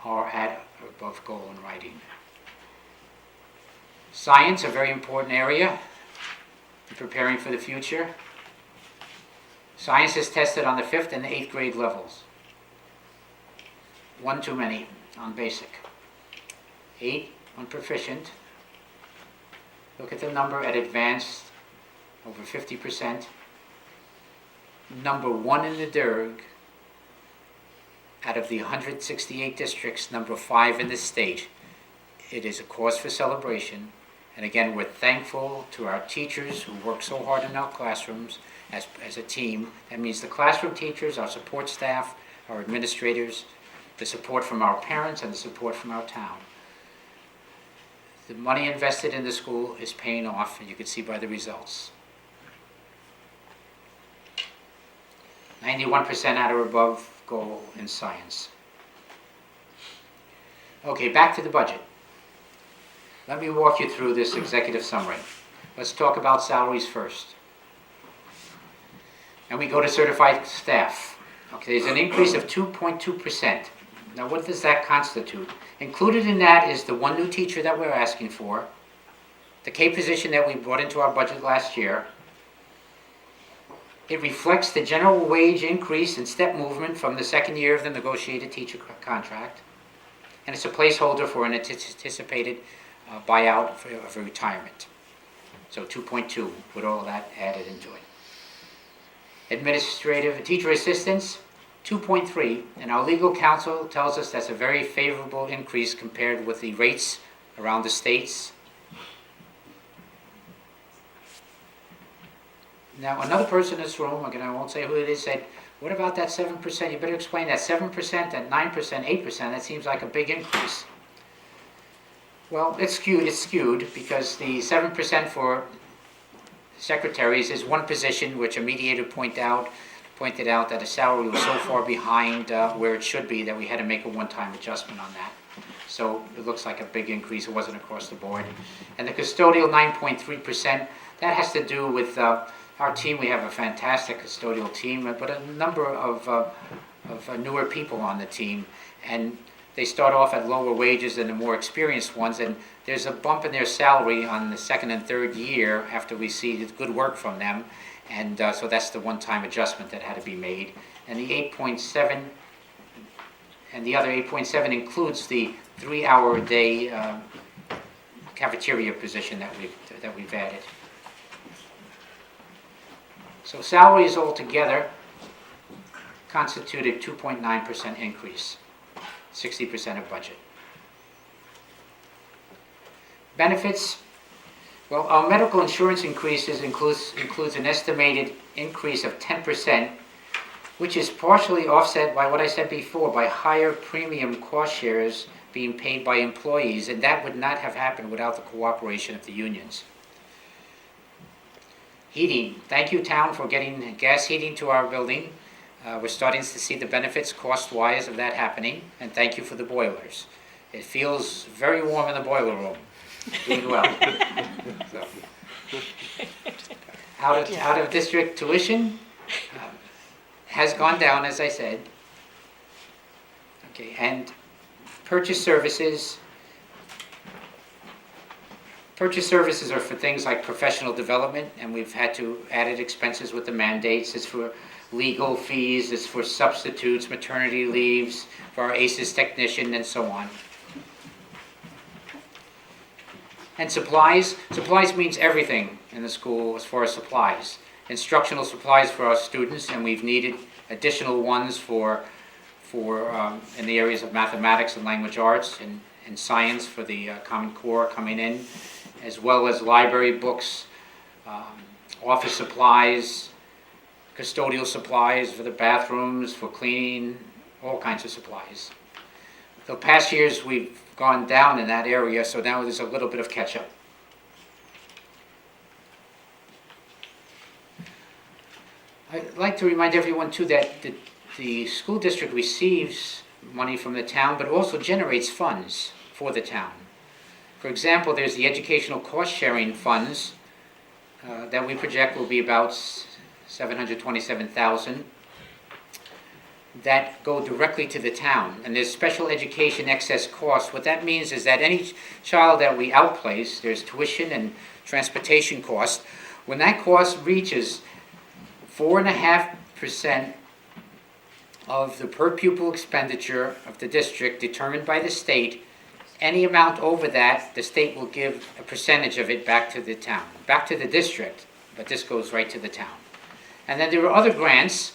are at or above goal in writing. Science, a very important area in preparing for the future. Science is tested on the 5th and the 8th grade levels. 1 too many on basic. 8 on proficient. Look at the number at advanced, over 50%. Number 1 in the DERG, out of the 168 districts, number 5 in the state. It is a cause for celebration. And again, we're thankful to our teachers who work so hard in our classrooms as a team. That means the classroom teachers, our support staff, our administrators, the support from our parents, and the support from our town. The money invested in the school is paying off, and you can see by the results. 91% at or above goal in science. Okay, back to the budget. Let me walk you through this executive summary. Let's talk about salaries first. And we go to certified staff. Okay, there's an increase of 2.2%. Now what does that constitute? Included in that is the 1 new teacher that we're asking for, the K position that we brought into our budget last year. It reflects the general wage increase and step movement from the 2nd year of the negotiated teacher contract. And it's a placeholder for an anticipated buyout for retirement. So 2.2 with all of that added into it. Administrative teacher assistants, 2.3, and our legal counsel tells us that's a very favorable increase compared with the rates around the states. Now, another person in this room, again, I won't say who it is, said, what about that 7%? You better explain that 7%, that 9%, 8%, that seems like a big increase. Well, it's skewed because the 7% for secretaries is one position which a mediator pointed out that the salary was so far behind where it should be that we had to make a one-time adjustment on that. So it looks like a big increase. It wasn't across the board. And the custodial 9.3%, that has to do with our team. We have a fantastic custodial team, but a number of newer people on the team. And they start off at lower wages than the more experienced ones, and there's a bump in their salary on the 2nd and 3rd year after we see the good work from them, and so that's the one-time adjustment that had to be made. And the 8.7, and the other 8.7 includes the 3-hour-a-day cafeteria position that we've added. So salaries altogether constituted 2.9% increase. 60% of budget. Benefits, well, our medical insurance increases includes an estimated increase of 10%, which is partially offset by what I said before, by higher premium cost shares being paid by employees, and that would not have happened without the cooperation of the unions. Heating, thank you, town, for getting gas heating to our building. We're starting to see the benefits cost-wise of that happening, and thank you for the boilers. It feels very warm in the boiler room. Doing well. So, out of district tuition has gone down, as I said. Okay, and purchase services. Purchase services are for things like professional development, and we've had to added expenses with the mandates. It's for legal fees, it's for substitutes, maternity leaves, for our ACES technician, and so on. And supplies. Supplies means everything in the school as far as supplies. Instructional supplies for our students, and we've needed additional ones for in the areas of mathematics and language arts and science for the Common Core coming in, as well as library books, office supplies, custodial supplies for the bathrooms, for cleaning, all kinds of supplies. The past years we've gone down in that area, so now there's a little bit of catch-up. I'd like to remind everyone too that the school district receives money from the town, but also generates funds for the town. For example, there's the educational cost-sharing funds that we project will be about $727,000 that go directly to the town. And there's special education excess costs. What that means is that any child that we outplace, there's tuition and transportation costs. When that cost reaches 4.5% of the per pupil expenditure of the district determined by the state, any amount over that, the state will give a percentage of it back to the town, back to the district, but this goes right to the town. And then there are other grants,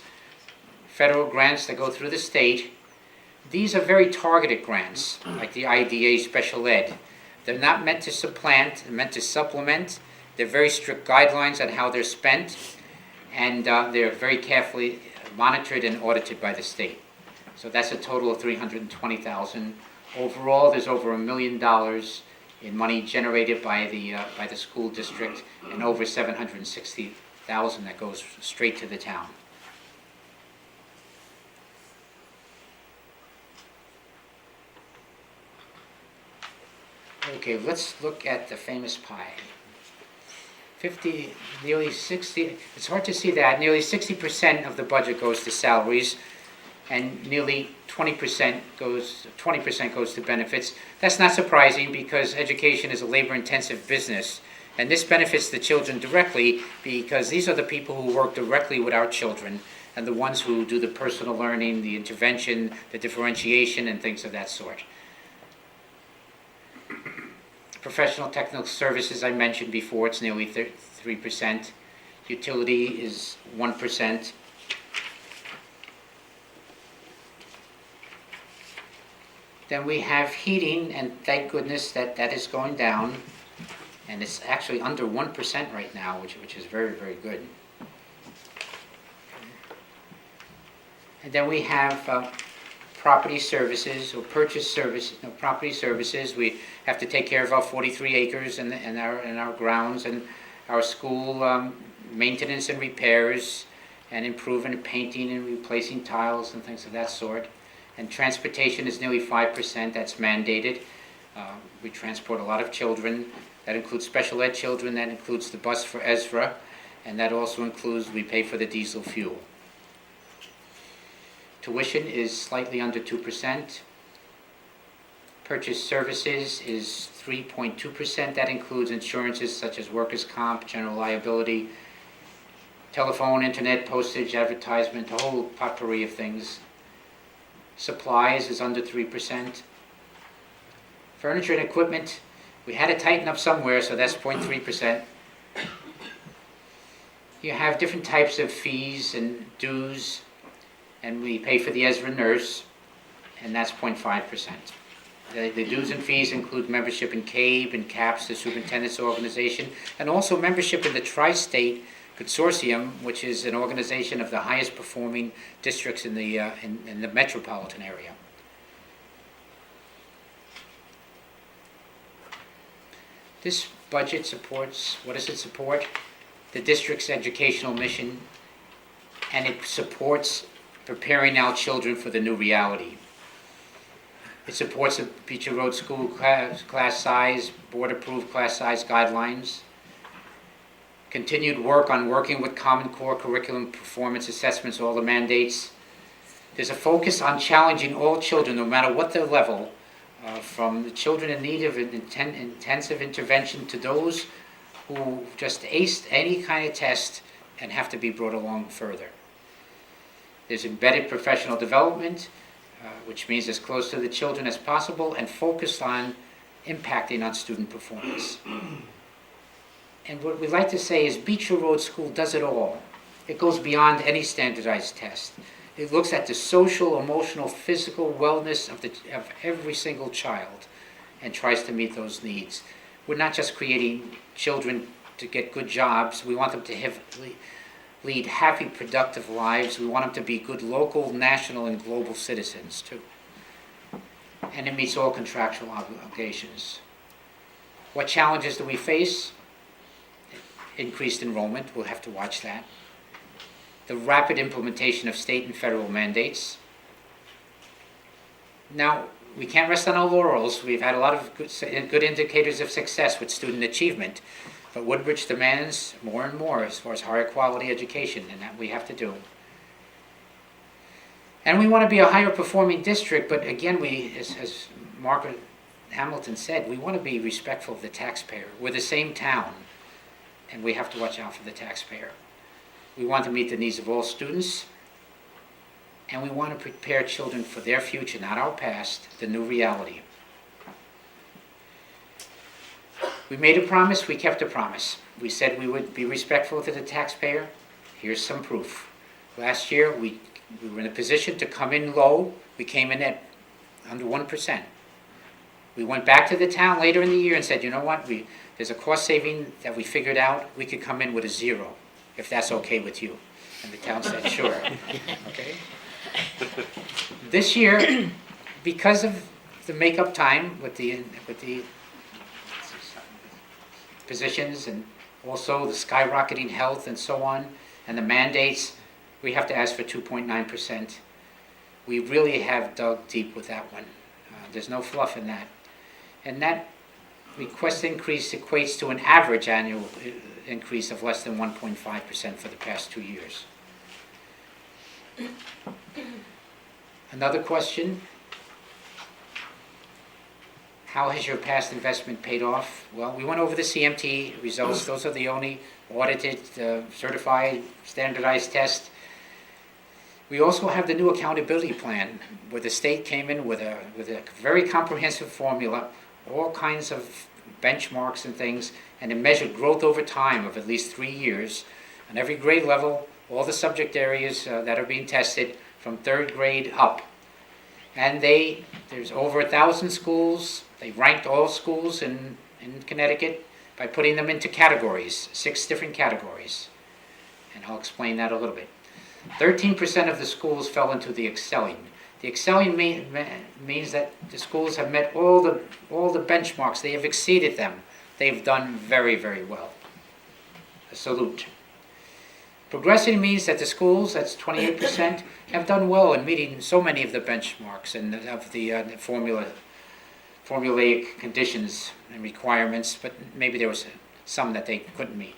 federal grants that go through the state. These are very targeted grants, like the IDA Special Ed. They're not meant to supplant, they're meant to supplement. They're very strict guidelines on how they're spent, and they're very carefully monitored and audited by the state. So that's a total of $320,000. Overall, there's over $1 million in money generated by the school district, and over $760,000 that goes straight to the town. Okay, let's look at the famous pie. Nearly 60, it's hard to see that, nearly 60% of the budget goes to salaries, and nearly 20% goes to benefits. That's not surprising because education is a labor-intensive business, and this benefits the children directly because these are the people who work directly with our children and the ones who do the personal learning, the intervention, the differentiation, and things of that sort. Professional technical services, I mentioned before, it's nearly 3%. Utility is 1%. Then we have heating, and thank goodness that is going down. And it's actually under 1% right now, which is very, very good. And then we have property services or purchase services. No, property services. We have to take care of our 43 acres and our grounds and our school maintenance and repairs and improving and painting and replacing tiles and things of that sort. And transportation is nearly 5%. That's mandated. We transport a lot of children. That includes special ed children. That includes the bus for Ezra, and that also includes we pay for the diesel fuel. Tuition is slightly under 2%. Purchase services is 3.2%. That includes insurances such as workers' comp, general liability, telephone, internet, postage, advertisement, a whole potpourri of things. Supplies is under 3%. Furniture and equipment, we had to tighten up somewhere, so that's 0.3%. You have different types of fees and dues, and we pay for the Ezra nurse, and that's 0.5%. The dues and fees include membership in CABE and CAPS, the superintendent's organization, and also membership in the Tri-State Consortium, which is an organization of the highest performing districts in the metropolitan area. This budget supports, what does it support? The district's educational mission, and it supports preparing our children for the new reality. It supports the Beecher Road School class size, board-approved class size guidelines, continued work on working with Common Core curriculum performance assessments, all the mandates, There's a focus on challenging all children, no matter what their level, from the children in need of intensive intervention to those who just aced any kind of test and have to be brought along further. There's embedded professional development, which means as close to the children as possible and focused on impacting on student performance. And what we like to say is Beecher Road School does it all. It goes beyond any standardized test. It looks at the social, emotional, physical wellness of every single child and tries to meet those needs. We're not just creating children to get good jobs. We want them to lead happy, productive lives. We want them to be good local, national, and global citizens, too. And it meets all contractual obligations. What challenges do we face? Increased enrollment, we'll have to watch that. The rapid implementation of state and federal mandates. Now, we can't rest on our laurels. We've had a lot of good indicators of success with student achievement, but Woodbridge demands more and more as far as higher quality education, and that we have to do. And we want to be a higher performing district, but again, as Margaret Hamilton said, we want to be respectful of the taxpayer. We're the same town, and we have to watch out for the taxpayer. We want to meet the needs of all students, and we want to prepare children for their future, not our past, the new reality. We made a promise, we kept a promise. We said we would be respectful to the taxpayer. Here's some proof. Last year, we were in a position to come in low. We came in at under 1%. We went back to the town later in the year and said, you know what, there's a cost saving that we figured out. We could come in with a 0, if that's okay with you. And the town said, sure. Okay. This year, because of the make-up time with the positions and also the skyrocketing health and so on, and the mandates, we have to ask for 2.9%. We really have dug deep with that one. There's no fluff in that. And that request increase equates to an average annual increase of less than 1.5% for the past 2 years. Another question: how has your past investment paid off? Well, we went over the CMT results. Those are the only audited, certified, standardized tests. We also have the new accountability plan, where the state came in with a very comprehensive formula, all kinds of benchmarks and things, and it measured growth over time of at least 3 years on every grade level, all the subject areas that are being tested from 3rd grade up. And there's over 1,000 schools. They ranked all schools in Connecticut by putting them into categories, 6 different categories. And I'll explain that a little bit. 13% of the schools fell into the excelling. The excelling means that the schools have met all the benchmarks. They have exceeded them. They've done very, very well. A salute. Progressing means that the schools, that's 28%, have done well in meeting so many of the benchmarks and of the formulaic conditions and requirements, but maybe there was some that they couldn't meet.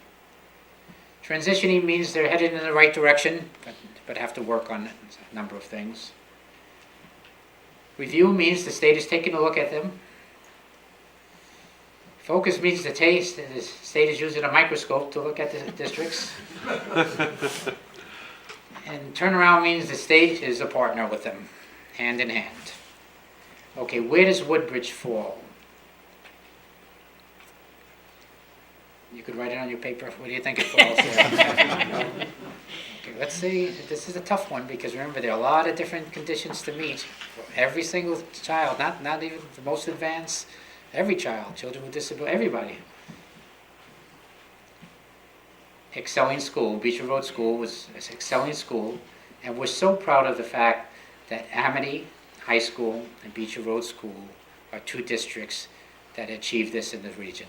Transitioning means they're headed in the right direction, but have to work on a number of things. Review means the state is taking a look at them. Focus means the state is using a microscope to look at the districts. And turnaround means the state is a partner with them, hand in hand. Okay, where does Woodbridge fall? You could write it on your paper. Where do you think it falls? Okay, let's see. This is a tough one because remember there are a lot of different conditions to meet for every single child, not even the most advanced. Every child, children with disability, everybody. Excelling school, Beecher Road School was an excelling school, and we're so proud of the fact that Amity High School and Beecher Road School are 2 districts that achieved this in the region.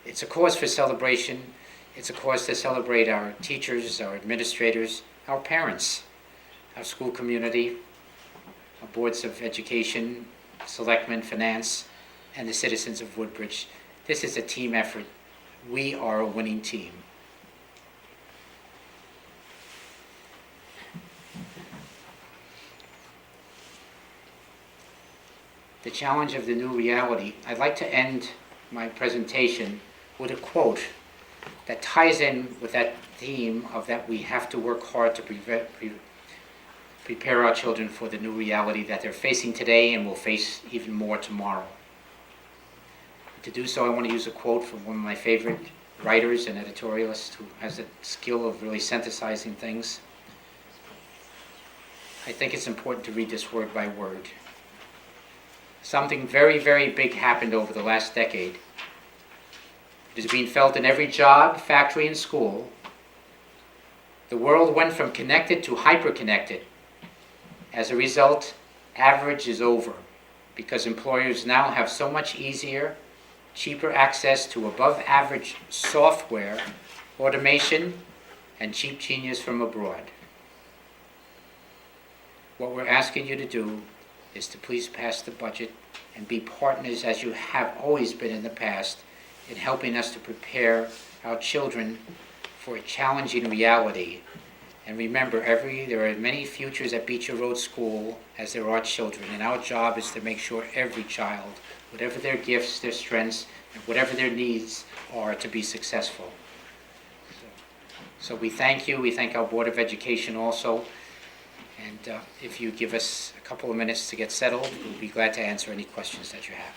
It's a cause for celebration. It's a cause to celebrate our teachers, our administrators, our parents, our school community, our boards of education, selectmen, finance, and the citizens of Woodbridge. This is a team effort. We are a winning team. the challenge of the new reality, I'd like to end my presentation with a quote that ties in with that theme of that we have to work hard to prepare our children for the new reality that they're facing today and will face even more tomorrow. To do so, I want to use a quote from one of my favorite writers and editorialists who has the skill of really synthesizing things. I think it's important to read this word by word. Something very, very big happened over the last decade. It is being felt in every job, factory, and school. The world went from connected to hyper-connected. As a result, average is over because employers now have so much easier, cheaper access to above-average software, automation, and cheap genius from abroad. What we're asking you to do is to please pass the budget and be partners, as you have always been in the past, in helping us to prepare our children for a challenging reality. And remember, there are as many futures at Beecher Road School as there are children, and our job is to make sure every child, whatever their gifts, their strengths, and whatever their needs are, to be successful. So we thank you. We thank our Board of Education also. And if you give us a couple of minutes to get settled, we'll be glad to answer any questions that you have.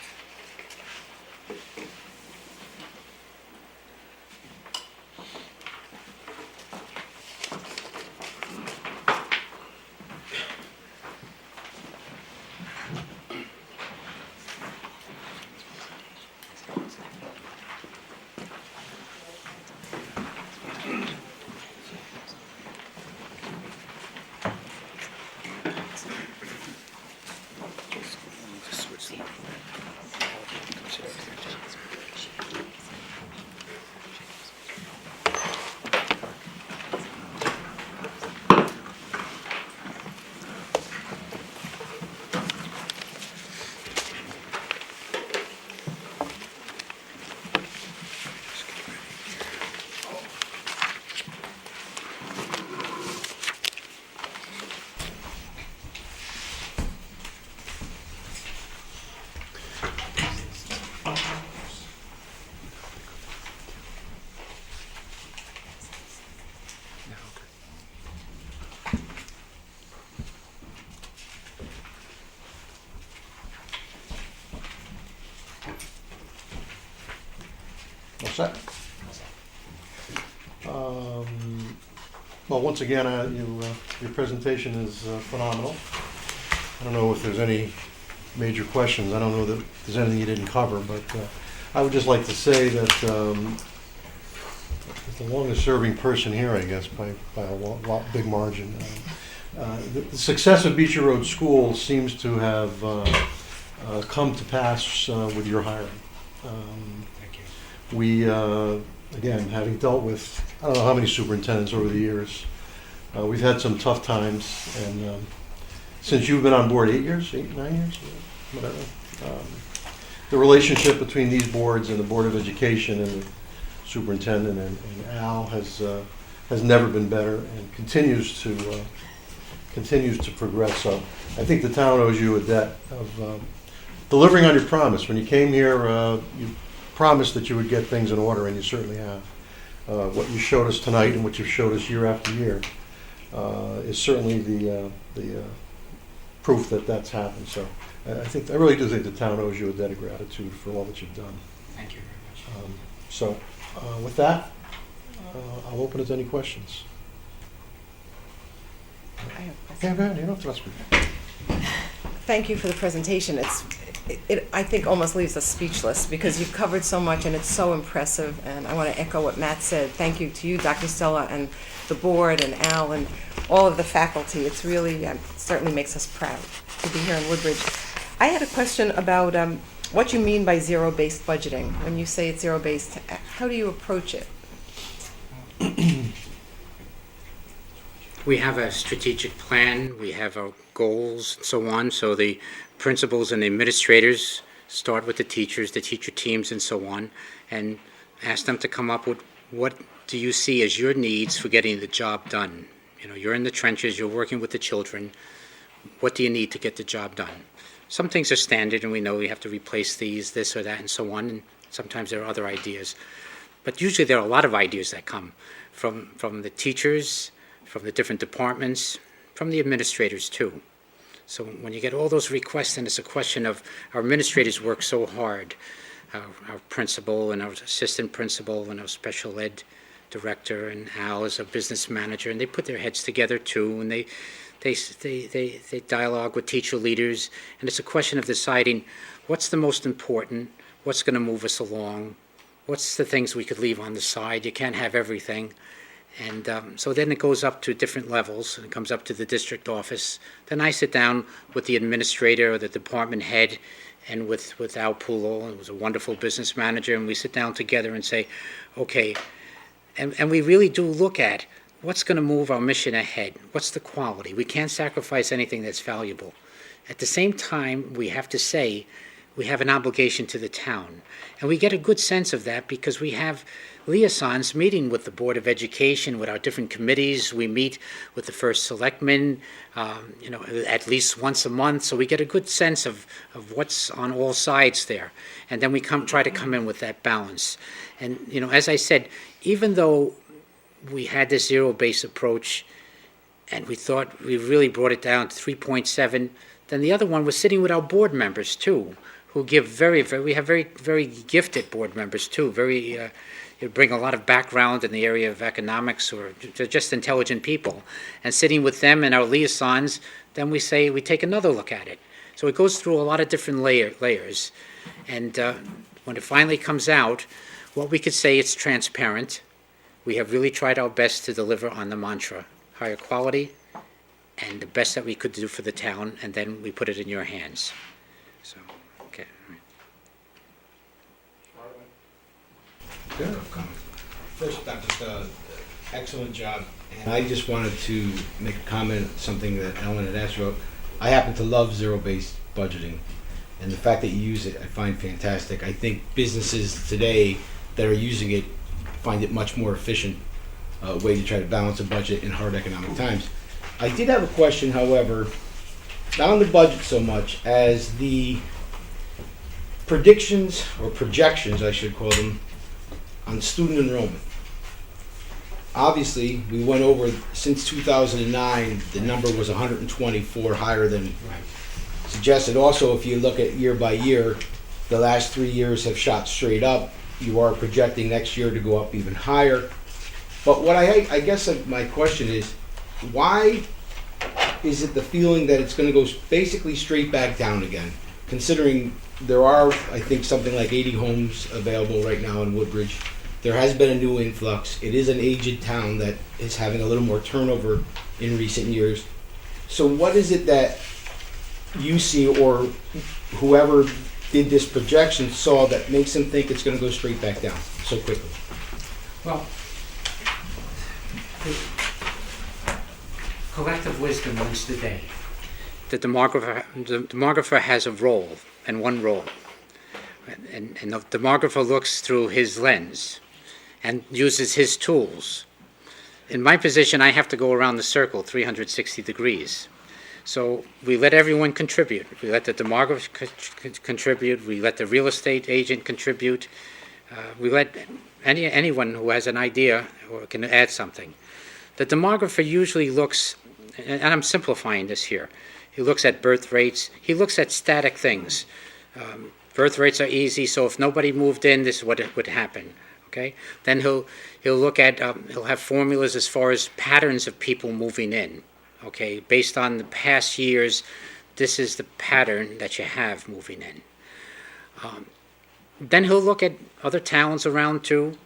All set? Well, once again, your presentation is phenomenal. I don't know if there's any major questions. I don't know that there's anything you didn't cover, but I would just like to say that the longest-serving person here, I guess, by a big margin. The success of Beecher Road School seems to have come to pass with your hiring. We, again, having dealt with, I don't know how many superintendents over the years, we've had some tough times, and since you've been on board 8 years, 9 years, whatever, the relationship between these boards and the Board of Education and the superintendent and Al has never been better and continues to progress. So I think the town owes you a debt of delivering on your promise. When you came here, you promised that you would get things in order, and you certainly have. What you showed us tonight and what you've showed us year after year is certainly the proof that that's happened. So I really do think the town owes you a debt of gratitude for all that you've done. Thank you very much. So with that, I'll open it to any questions. I have a question. Yeah, go ahead. You don't have to ask me. Thank you for the presentation. It I think almost leaves us speechless because you've covered so much and it's so impressive. And I want to echo what Matt said. Thank you to you, Dr. Stella, and the board, and Al, and all of the faculty. It's really certainly makes us proud to be here in Woodbridge. I had a question about what you mean by zero-based budgeting. When you say it's zero-based, how do you approach it? We have a strategic plan, we have our goals, and so on. So the principals and the administrators start with the teachers, the teacher teams, and so on, and ask them to come up with what do you see as your needs for getting the job done. You know, you're in the trenches, you're working with the children. What do you need to get the job done? Some things are standard, and we know we have to replace these, this or that, and so on, and sometimes there are other ideas. But usually there are a lot of ideas that come from the teachers, from the different departments, from the administrators too. So when you get all those requests, and it's a question of, our administrators work so hard, our principal and our assistant principal and our special ed director and Al is a business manager, and they put their heads together too, and they dialogue with teacher leaders, and it's a question of deciding what's the most important, what's going to move us along, what's the things we could leave on the side. You can't have everything. And so then it goes up to different levels, and it comes up to the district office. Then I sit down with the administrator or the department head, and with Al Poolo, who was a wonderful business manager, and we sit down together and say, okay, and we really do look at what's going to move our mission ahead. What's the quality? We can't sacrifice anything that's valuable. At the same time, we have to say we have an obligation to the town. And we get a good sense of that because we have liaisons meeting with the Board of Education, with our different committees. We meet with the first selectmen, at least once a month. So we get a good sense of what's on all sides there. And then we try to come in with that balance. And, as I said, even though we had this zero-based approach, and we thought we really brought it down to 3.7. Then the other one was sitting with our board members too, who give we have very, very gifted board members too, bring a lot of background in the area of economics, or they're just intelligent people. And sitting with them and our liaisons, then we take another look at it. So it goes through a lot of different layers. And when it finally comes out, what we could say, it's transparent. We have really tried our best to deliver on the mantra, higher quality, and the best that we could do for the town, and then we put it in your hands. So, okay. First, Dr. Excellent job. And I just wanted to make a comment, something that Ellen had asked about. I happen to love zero-based budgeting, and the fact that you use it, I find fantastic. I think businesses today that are using it find it much more efficient way to try to balance a budget in hard economic times. I did have a question, however, not on the budget so much as the predictions, or projections I should call them, on student enrollment. Obviously, we went over, since 2009, the number was 124, higher than suggested. Also, if you look at year by year, the last 3 years have shot straight up. You are projecting next year to go up even higher. But what I guess my question is, why is it the feeling that it's going to go basically straight back down again, considering there are, I think, something like 80 homes available right now in Woodbridge. There has been a new influx. It is an aged town that is having a little more turnover in recent years. So what is it that you see, or whoever did this projection saw, that makes them think it's going to go straight back down so quickly? Well, collective wisdom wins the day. The demographer has a role, and one role. And the demographer looks through his lens and uses his tools. In my position, I have to go around the circle 360 degrees. So we let everyone contribute. We let the demographer contribute. We let the real estate agent contribute. We let anyone who has an idea or can add something. The demographer usually looks, and I'm simplifying this here, he looks at birth rates. He looks at static things. Birth rates are easy, so if nobody moved in, this is what would happen. Okay. Then he'll look at he'll have formulas as far as patterns of people moving in. Okay, based on the past years, this is the pattern that you have moving in. Then he'll look at other towns around too,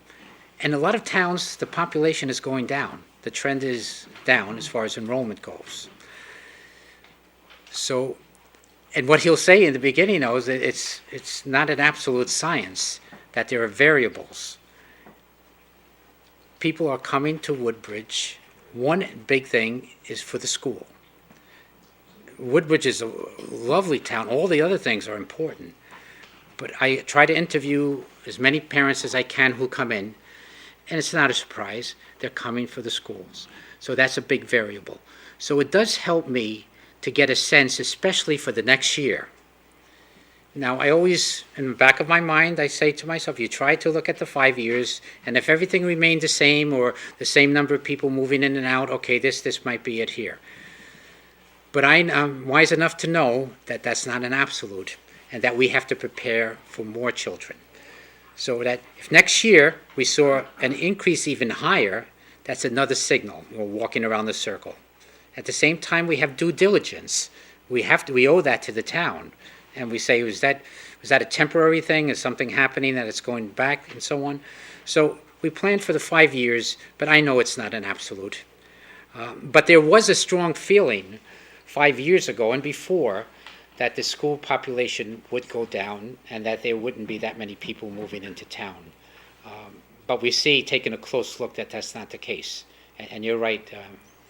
and a lot of towns, the population is going down. The trend is down as far as enrollment goes. So, and what he'll say in the beginning, though, is that it's not an absolute science, that there are variables. People are coming to Woodbridge. One big thing is for the school. Woodbridge is a lovely town. All the other things are important. But I try to interview as many parents as I can who come in, and it's not a surprise. They're coming for the schools. So that's a big variable. So it does help me to get a sense, especially for the next year, Now, I always, in the back of my mind, I say to myself, you try to look at the 5 years, and if everything remained the same or the same number of people moving in and out, okay, this might be it here. But I'm wise enough to know that that's not an absolute, and that we have to prepare for more children. So that if next year we saw an increase even higher, that's another signal. We're walking around the circle. At the same time, we have due diligence. We owe that to the town. And we say, was that a temporary thing? Is something happening that it's going back and so on? So we planned for the 5 years, but I know it's not an absolute. But there was a strong feeling 5 years ago and before that the school population would go down and that there wouldn't be that many people moving into town. But we see, taking a close look, that that's not the case. And you're right,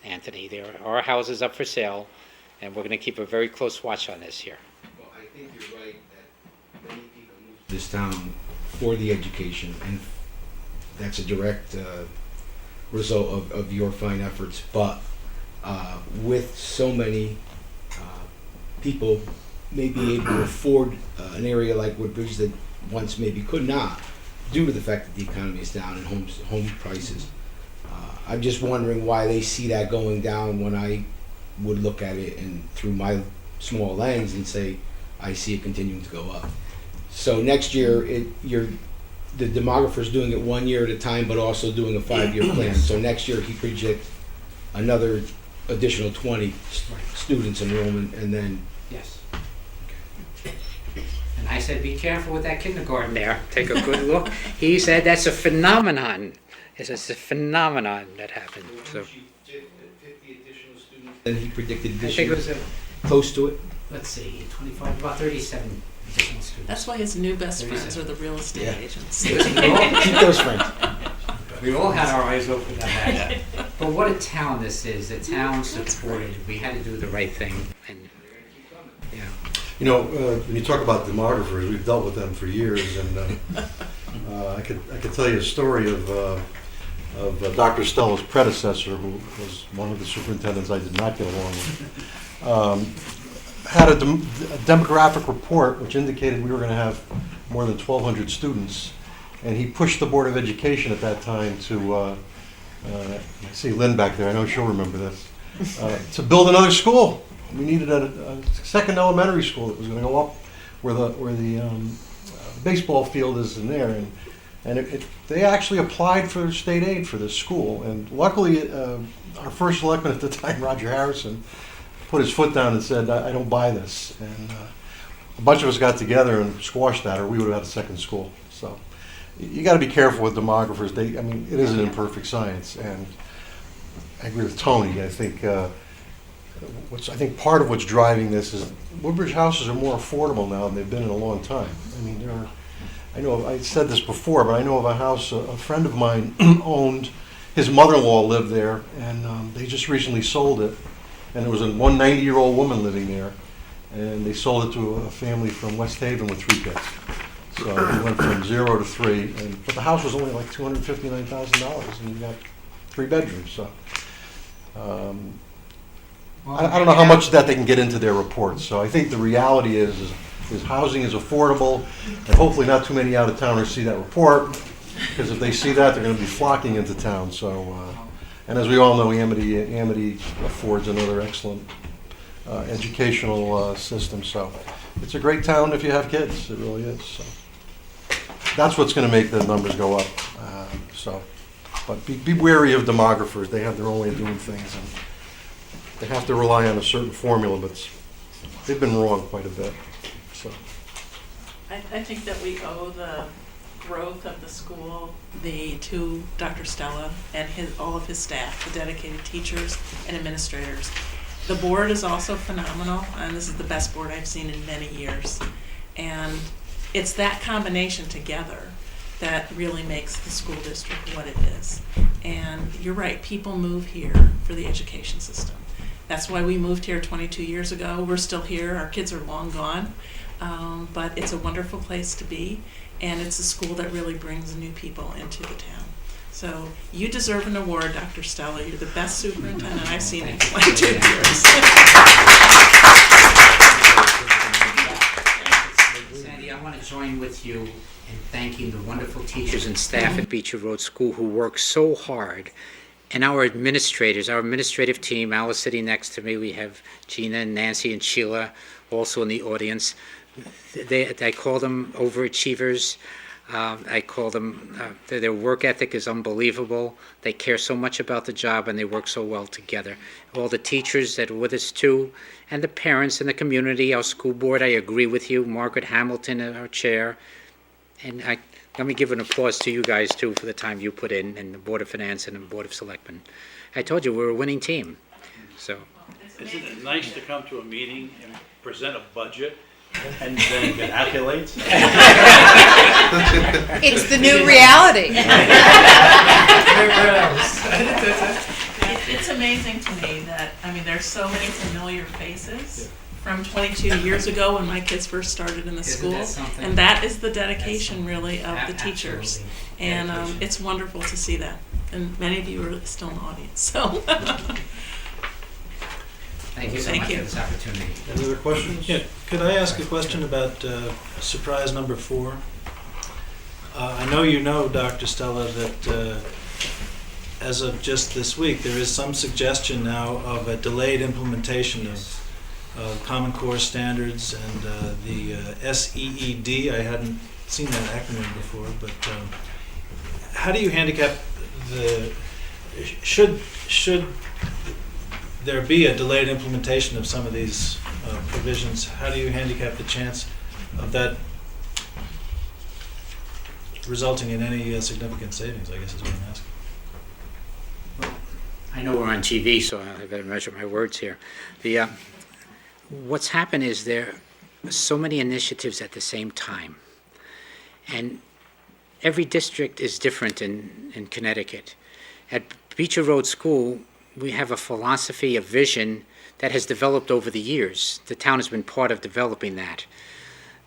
Anthony, there are houses up for sale, and we're going to keep a very close watch on this here. Well, I think you're right that many people move to this town for the education, and that's a direct result of your fine efforts. But with so many people may be able to afford an area like Woodbridge that once maybe could not, due to the fact that the economy is down and home prices. I'm just wondering why they see that going down when I would look at it and through my small lens and say I see it continuing to go up. So next year, the demographer's doing it 1 year at a time, but also doing a 5-year plan. So next year he projects another additional 20 students enrollment, and then. Yes. And I said, be careful with that kindergarten there. Take a good look. He said that's a phenomenon. It's a phenomenon that happened. So 50 additional students. Then he predicted I this think year, it was close to it. let's see, 25, about 37 additional students. That's why his new best friends are the real estate Yeah. agents. Keep those friends. We all had our eyes open on that. But what a town this is. The town supported. We had to do the right thing. And yeah. You know, when you talk about demographers, we've dealt with them for years, and I could tell you a story of Dr. Stella's predecessor, who was one of the superintendents I did not get along with. Had a demographic report which indicated we were going to have more than 1,200 students, and he pushed the Board of Education at that time to, I see Lynn back there, I know she'll remember this, to build another school. We needed a second elementary school that was going to go up where the baseball field is in there, and they actually applied for state aid for this school, and luckily our first selectman at the time, Roger Harrison, put his foot down and said, I don't buy this, and a bunch of us got together and squashed that, or we would have had a second school. So you got to be careful with demographers. It is an imperfect science, and I agree with Tony. I think part of what's driving this is Woodbridge houses are more affordable now than they've been in a long time. I mean, I said this before, but I know of a house a friend of mine owned. His mother-in-law lived there, and they just recently sold it. And there was one 90-year-old woman living there, and they sold it to a family from West Haven with 3 kids. So it went from 0 to 3, but the house was only like $259,000, and you got 3 bedrooms. So I don't know how much of that they can get into their reports. So I think the reality is housing is affordable, and hopefully not too many out-of-towners see that report, because if they see that, they're going to be flocking into town. So. And as we all know, Amity affords another excellent educational system. So it's a great town if you have kids. It really is. So that's what's going to make the numbers go up. But be wary of demographers. They have their own way of doing things, and they have to rely on a certain formula. But they've been wrong quite a bit. So I think that we owe the growth of the school to Dr. Stella and all of his staff, the dedicated teachers and administrators. The board is also phenomenal, and this is the best board I've seen in many years. And it's that combination together that really makes the school district what it is. And you're right, people move here for the education system. That's why we moved here 22 years ago. We're still here. Our kids are long gone. But it's a wonderful place to be. And it's a school that really brings new people into the town. So you deserve an award, Dr. Stella. You're the best superintendent I've seen in 22 years. want to join with you in thanking the wonderful teachers and staff at Beecher Road School who work so hard, and our administrators, our administrative team. Al is sitting next to me. We have Gina and Nancy and Sheila also in the audience. I call them overachievers. I call them, their work ethic is unbelievable. They care so much about the job and they work so well together. All the teachers that are with us too, and the parents and the community, our school board, I agree with you. Margaret Hamilton, our chair. And let me give an applause to you guys too for the time you put in, and the Board of Finance and the Board of Selectmen. I told you we're a winning team. So. Isn't it nice to come to a meeting and present a budget and then get accolades? It's the new reality. It's amazing to me that, I mean, there's so many familiar faces from 22 years ago when my kids first started in the Isn't school. that something? And that is the dedication really of the teachers. Absolutely. And Dedication. it's wonderful to see that. And many of you are still in the audience, so. Thank you so Thank much you. for this opportunity. Any other questions? Yeah, could I ask a question about surprise number 4? I know you know, Dr. Stella, that as of just this week, there is some suggestion now of a delayed implementation of Common Core standards and the SEED. I hadn't seen that acronym before, but how do you handicap the, should there be a delayed implementation of some of these provisions, how do you handicap the chance of that resulting in any significant savings, I guess is what I'm asking. I know we're on TV, so I better measure my words here. What's happened is there are so many initiatives at the same time. And every district is different in Connecticut. At Beecher Road School, we have a philosophy, a vision that has developed over the years. The town has been part of developing that.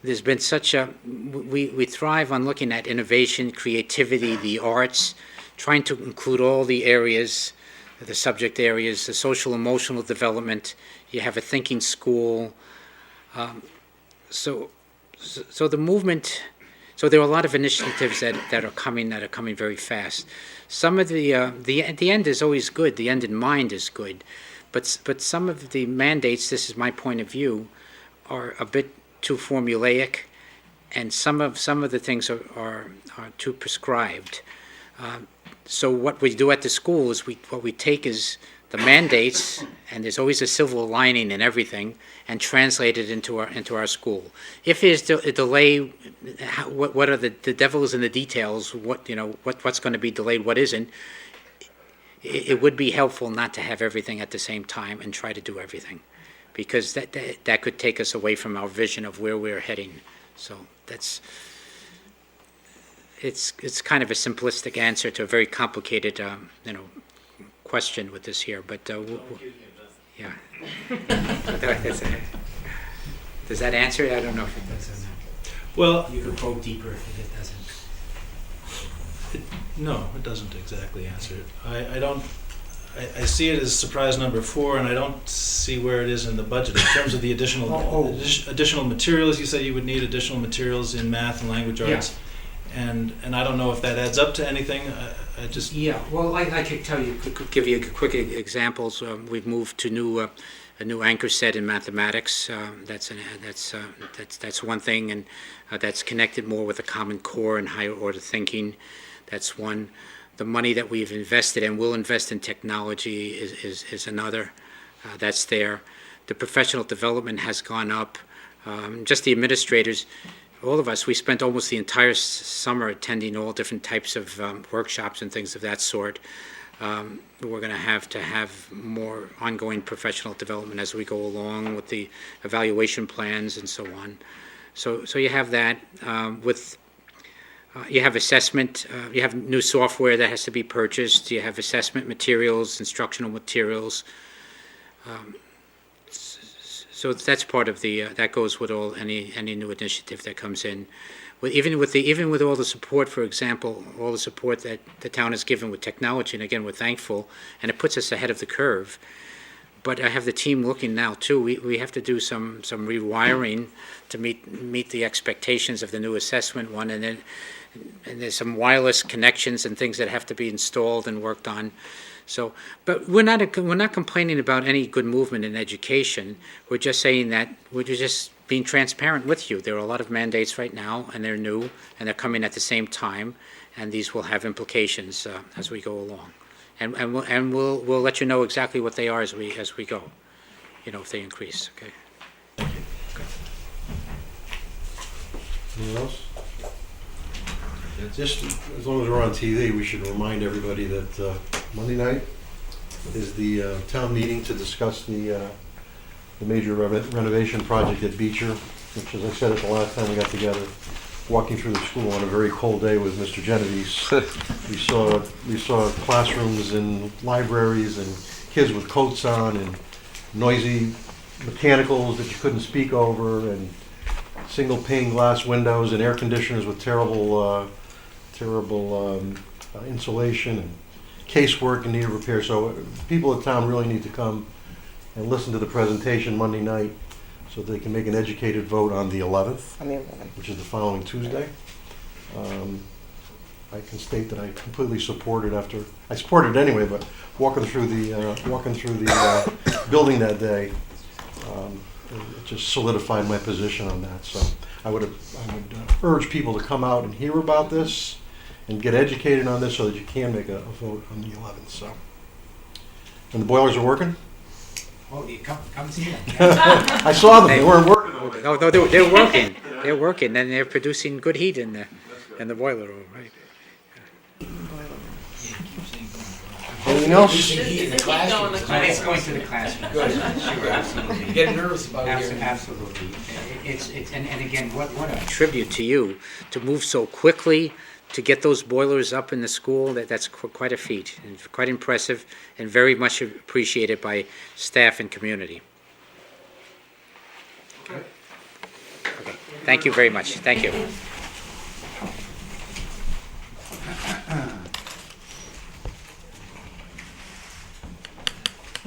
There's been such a, we thrive on looking at innovation, creativity, the arts, trying to include all the areas, the subject areas, the social emotional development. You have a thinking school. So the movement, so there are a lot of initiatives that are coming very fast. Some of the end is always good. The end in mind is good, but some of the mandates, this is my point of view, are a bit too formulaic, and some of the things are too prescribed. So what we do at the school is what we take is the mandates, and there's always a silver lining in everything, and translate it into our school. If there's a delay, what are the devil is in the details? What's going to be delayed? What isn't? It would be helpful not to have everything at the same time and try to do everything, because that could take us away from our vision of where we're heading. So it's kind of a simplistic answer to a very complicated question with this here, but yeah. Does that answer it? I don't know if it does or not. Well, You could probe deeper if it doesn't. no, it doesn't exactly answer it. I see it as surprise number 4, and I don't see where it is in the budget in terms of the additional materials. You said you would need additional materials in math and language arts, and I don't know if that adds up to anything. I just Well, I could tell you, could give you quick examples. We've moved to a new anchor set in mathematics. That's one thing, and that's connected more with the Common Core and higher order thinking. That's one. The money that we've invested and will invest in technology is another. That's there. The professional development has gone up. Just the administrators, all of us, we spent almost the entire summer attending all different types of workshops and things of that sort. We're going to have more ongoing professional development as we go along with the evaluation plans and so on. So you have that you have assessment, you have new software that has to be purchased, you have assessment materials, instructional materials. So that's part of that goes with any new initiative that comes in. Even with all the support, for example, all the support that the town has given with technology, and again, we're thankful, and it puts us ahead of the curve. but I have the team looking now too. We have to do some rewiring to meet the expectations of the new assessment one, and there's some wireless connections and things that have to be installed and worked on. So, but we're not complaining about any good movement in education. We're just saying that we're just being transparent with you. There are a lot of mandates right now, and they're new, and they're coming at the same time, and these will have implications as we go along. And we'll let you know exactly what they are as we go. If they increase. Okay. Anyone else? Just as long as we're on TV, we should remind everybody that Monday night is the town meeting to discuss the major renovation project at Beecher, which, as I said at the last time we got together, walking through the school on a very cold day with Mr. Genovese, we saw classrooms and libraries and kids with coats on and noisy mechanicals that you couldn't speak over and single pane glass windows and air conditioners with terrible insulation and casework in need of repair. So people in town really need to come and listen to the presentation Monday night so they can make an educated vote on the 11th, which is the following Tuesday. I can state that I completely support it I supported it anyway, but walking through the building that day, it just solidified my position on that. So I would urge people to come out and hear about this and get educated on this so that you can make a vote on the 11th. So, and the boilers are working? Oh, you come see them. I saw them. They weren't working. No, they're working. They're working, and they're producing good heat in the boiler room, right? Anything else? It's going to the classroom. Good. Sure, absolutely. You get nervous about it. Absolutely. And again, what a tribute to you to move so quickly to get those boilers up in the school. That's quite a feat, and quite impressive, and very much appreciated by staff and community. Okay. Thank you very much. Thank you.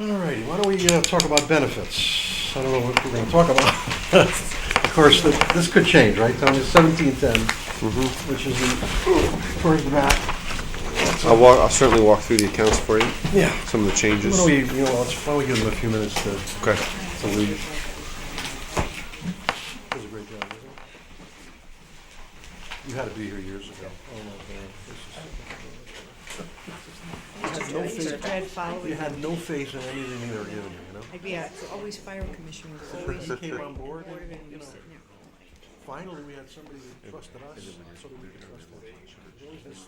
All righty, why don't we talk about benefits? I don't know what we're going to talk about. Of course, this could change, right, Tony? It's 1710, which is towards the back. I'll certainly walk through the accounts for you. Yeah. Some of the changes. Why don't we give them a few minutes to leave? Does a great job, doesn't it? You had to be here years ago. Oh my God. You had no faith in anything they were giving you, I'd be always fire commissioner. You came on board, and, finally we had somebody that trusted us, so that we could trust them. Always this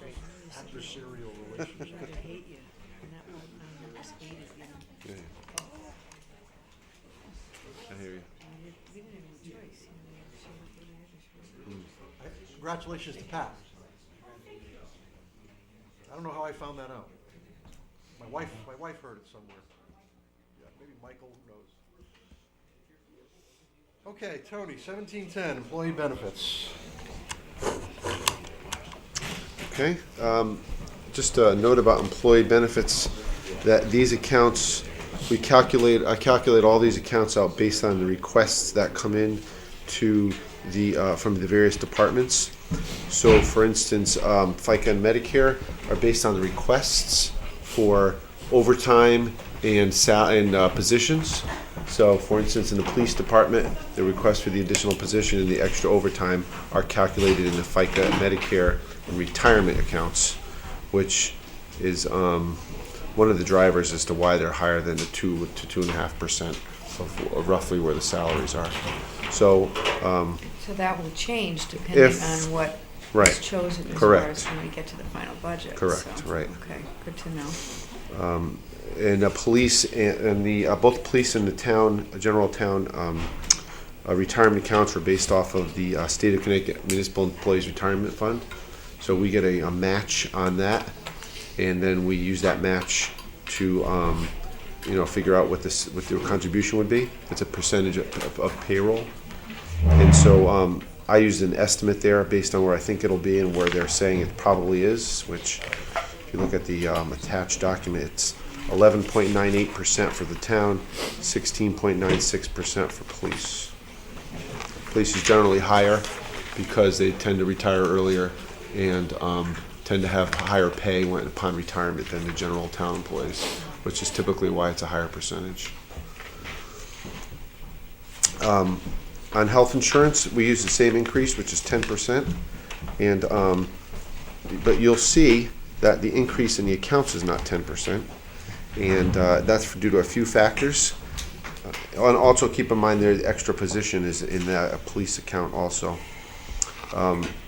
adversarial relationship. I hear you. Congratulations to Pat. I don't know how I found that out. My wife heard it somewhere. Yeah, maybe Michael knows. Okay, Tony, 1710, employee benefits. Okay. Just a note about employee benefits, that these accounts, I calculate all these accounts out based on the requests that come in to from the various departments. So, for instance, FICA and Medicare are based on the requests for overtime and positions. So, for instance, in the police department, the request for the additional position and the extra overtime are calculated in the FICA, Medicare, and retirement accounts, which is one of the drivers as to why they're higher than the 2 to 2.5% of roughly where the salaries are. So that will change depending on what is chosen as far as when we get to the final budget. Correct, so, right. Okay, good to know. And the police and the both police and the town, general town retirement accounts were based off of the State of Connecticut Municipal Employees Retirement Fund. So we get a match on that, and then we use that match to figure out what their contribution would be. It's a percentage of payroll. And so I used an estimate there based on where I think it'll be and where they're saying it probably is, which if you look at the attached document, it's 11.98% for the town, 16.96% for police. Police is generally higher because they tend to retire earlier and tend to have higher pay upon retirement than the general town employees, which is typically why it's a higher percentage. On health insurance, we use the same increase, which is 10%, and but you'll see that the increase in the accounts is not 10%, and that's due to a few factors. And also keep in mind the extra position is in that police account also.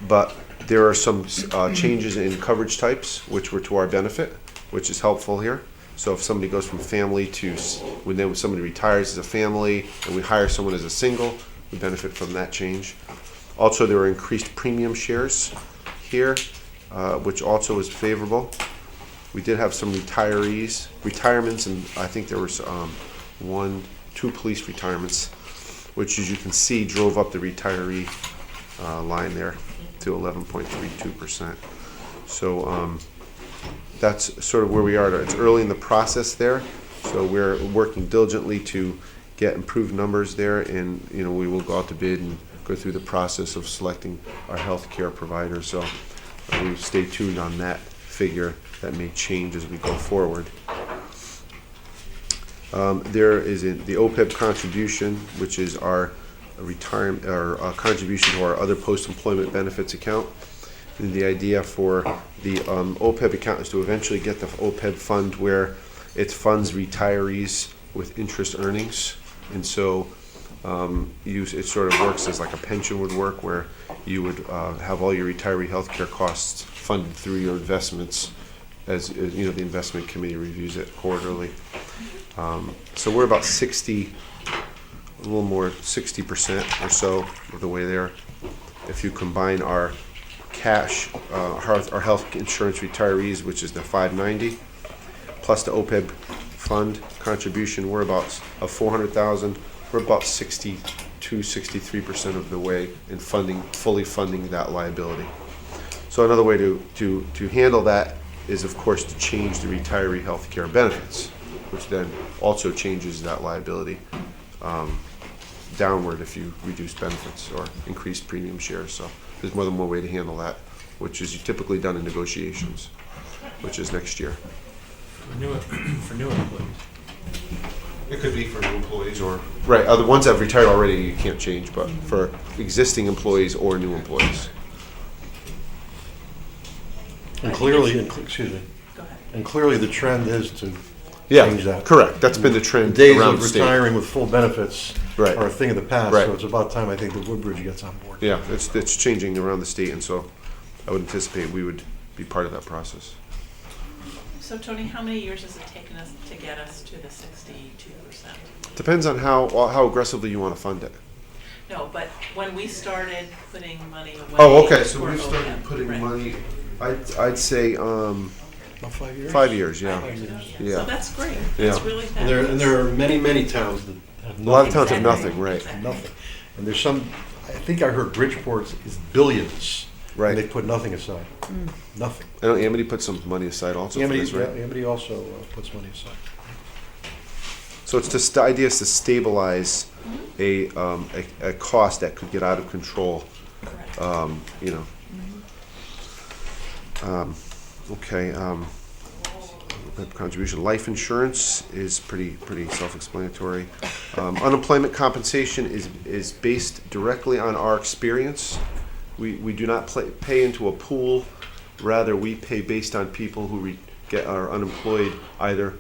But there are some changes in coverage types, which were to our benefit, which is helpful here. So if somebody goes from family to, when somebody retires as a family and we hire someone as a single, we benefit from that change. Also, there are increased premium shares here, which also is favorable. We did have some retirements, and I think there was 2 police retirements, which, as you can see, drove up the retiree line there to 11.32%. So that's sort of where we are. It's early in the process there, so we're working diligently to get improved numbers there, and we will go out to bid and go through the process of selecting our health care provider. So we stay tuned on that figure. That may change as we go forward. There is the OPEB contribution, which is our retirement or contribution to our other post-employment benefits account. And the idea for the OPEB account is to eventually get the OPEB fund where it funds retirees with interest earnings. And so it sort of works as like a pension would work, where you would have all your retiree health care costs funded through your investments, as the investment committee reviews it quarterly. So we're about 60% or so of the way there. If you combine our cash, our health insurance retirees, which is the $590, plus the OPEB fund contribution, we're about $400,000. We're about 63% of the way in fully funding that liability. So another way to handle that is, of course, to change the retiree health care benefits, which then also changes that liability downward if you reduce benefits or increase premium shares. So there's more than one way to handle that, which is typically done in negotiations, which is next year. For new employees. It could be for new employees or the ones that have retired already you can't change, but for existing employees or new employees. And clearly, and clearly the trend is to change that. Correct. That's been the trend The days around of the state. retiring with full benefits Right. are a thing of the past, Right. so it's about time I think that Woodbridge gets on board. Yeah, it's changing around the state, and so I would anticipate we would be part of that process. So Tony, how many years has it taken us to get us to the 62%? Depends on how aggressively you want to fund it. No, but when we started putting money away. Oh, okay. So for we've started OPEB, putting right. money. I'd say About 5 years? 5 years. Yeah. 5 years, Yeah. So that's great. Yeah. That's really And there fabulous. are many towns that have nothing. A lot of towns have Exactly. nothing, right? Exactly. Nothing. And there's some, I think I heard Bridgeport is billions. Right. And they put nothing aside. Nothing. I know Amity put some money aside also for this, right? Amity also puts money aside. So it's just, the idea is to stabilize a cost that could get out of control. Correct. Okay. Contribution. Life insurance is pretty self-explanatory. Unemployment compensation is based directly on our experience. We do not pay into a pool. Rather, we pay based on people who are unemployed. Either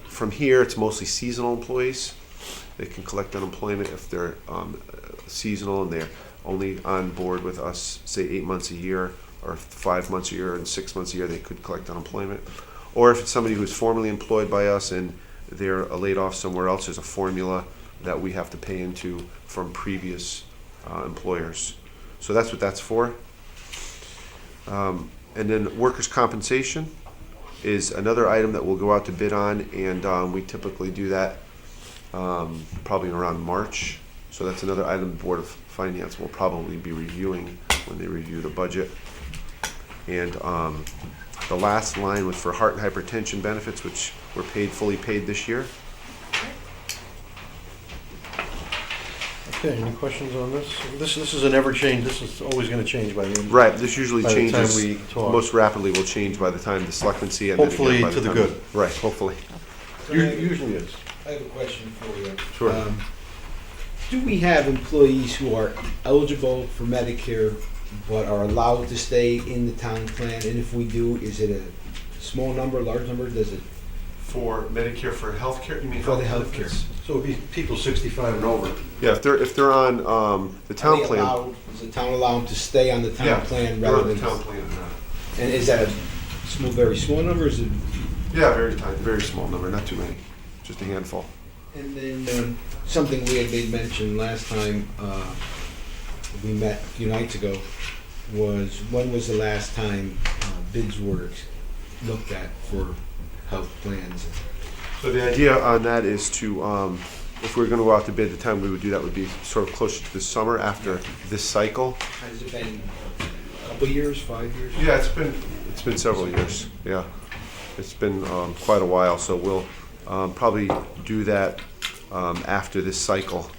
from here, it's mostly seasonal employees. They can collect unemployment if they're seasonal and they're only on board with us, say 8 months a year, or 5 months a year, and 6 months a year. They could collect unemployment. Or if it's somebody who's formerly employed by us and they're laid off somewhere else, there's a formula that we have to pay into from previous employers. So that's what that's for. And then workers' compensation is another item that we'll go out to bid on, and we typically do that probably around March. So that's another item the Board of Finance will probably be reviewing when they review the budget. And the last line was for heart and hypertension benefits, which were fully paid this year. Okay, any questions on this? This is an ever change, this is always gonna change by the end. Right, this usually By the time changes, we talk. most rapidly will change by the time the selectmen see it. and then again Hopefully by to the time- good. Right, hopefully. Usually is. I have a question for you. Sure. Do we have employees who are eligible for Medicare but are allowed to stay in the town plan? And if we do, is it a small number, large number? Does it? For Medicare, for healthcare, you mean? For the healthcare. So it'd be people 65 and over. Yeah, if they're on the Are town they plan. allowed- Does the town allow them to stay on the town Yeah, plan they're rather on the than? town plan. And is that a small, very small number? Or is it? Yeah, very tiny, very small number, not too many, just a handful. And then something we had made mention last time we met a few nights ago was when was the last time bids were looked at for health plans? So the idea on that is to, if we're gonna go out to bid, the time we would do that would be sort of closer to the summer after this cycle. Has it been a couple years, 5 years? Yeah, it's been several years, yeah. It's been quite a while, so we'll probably do that after this cycle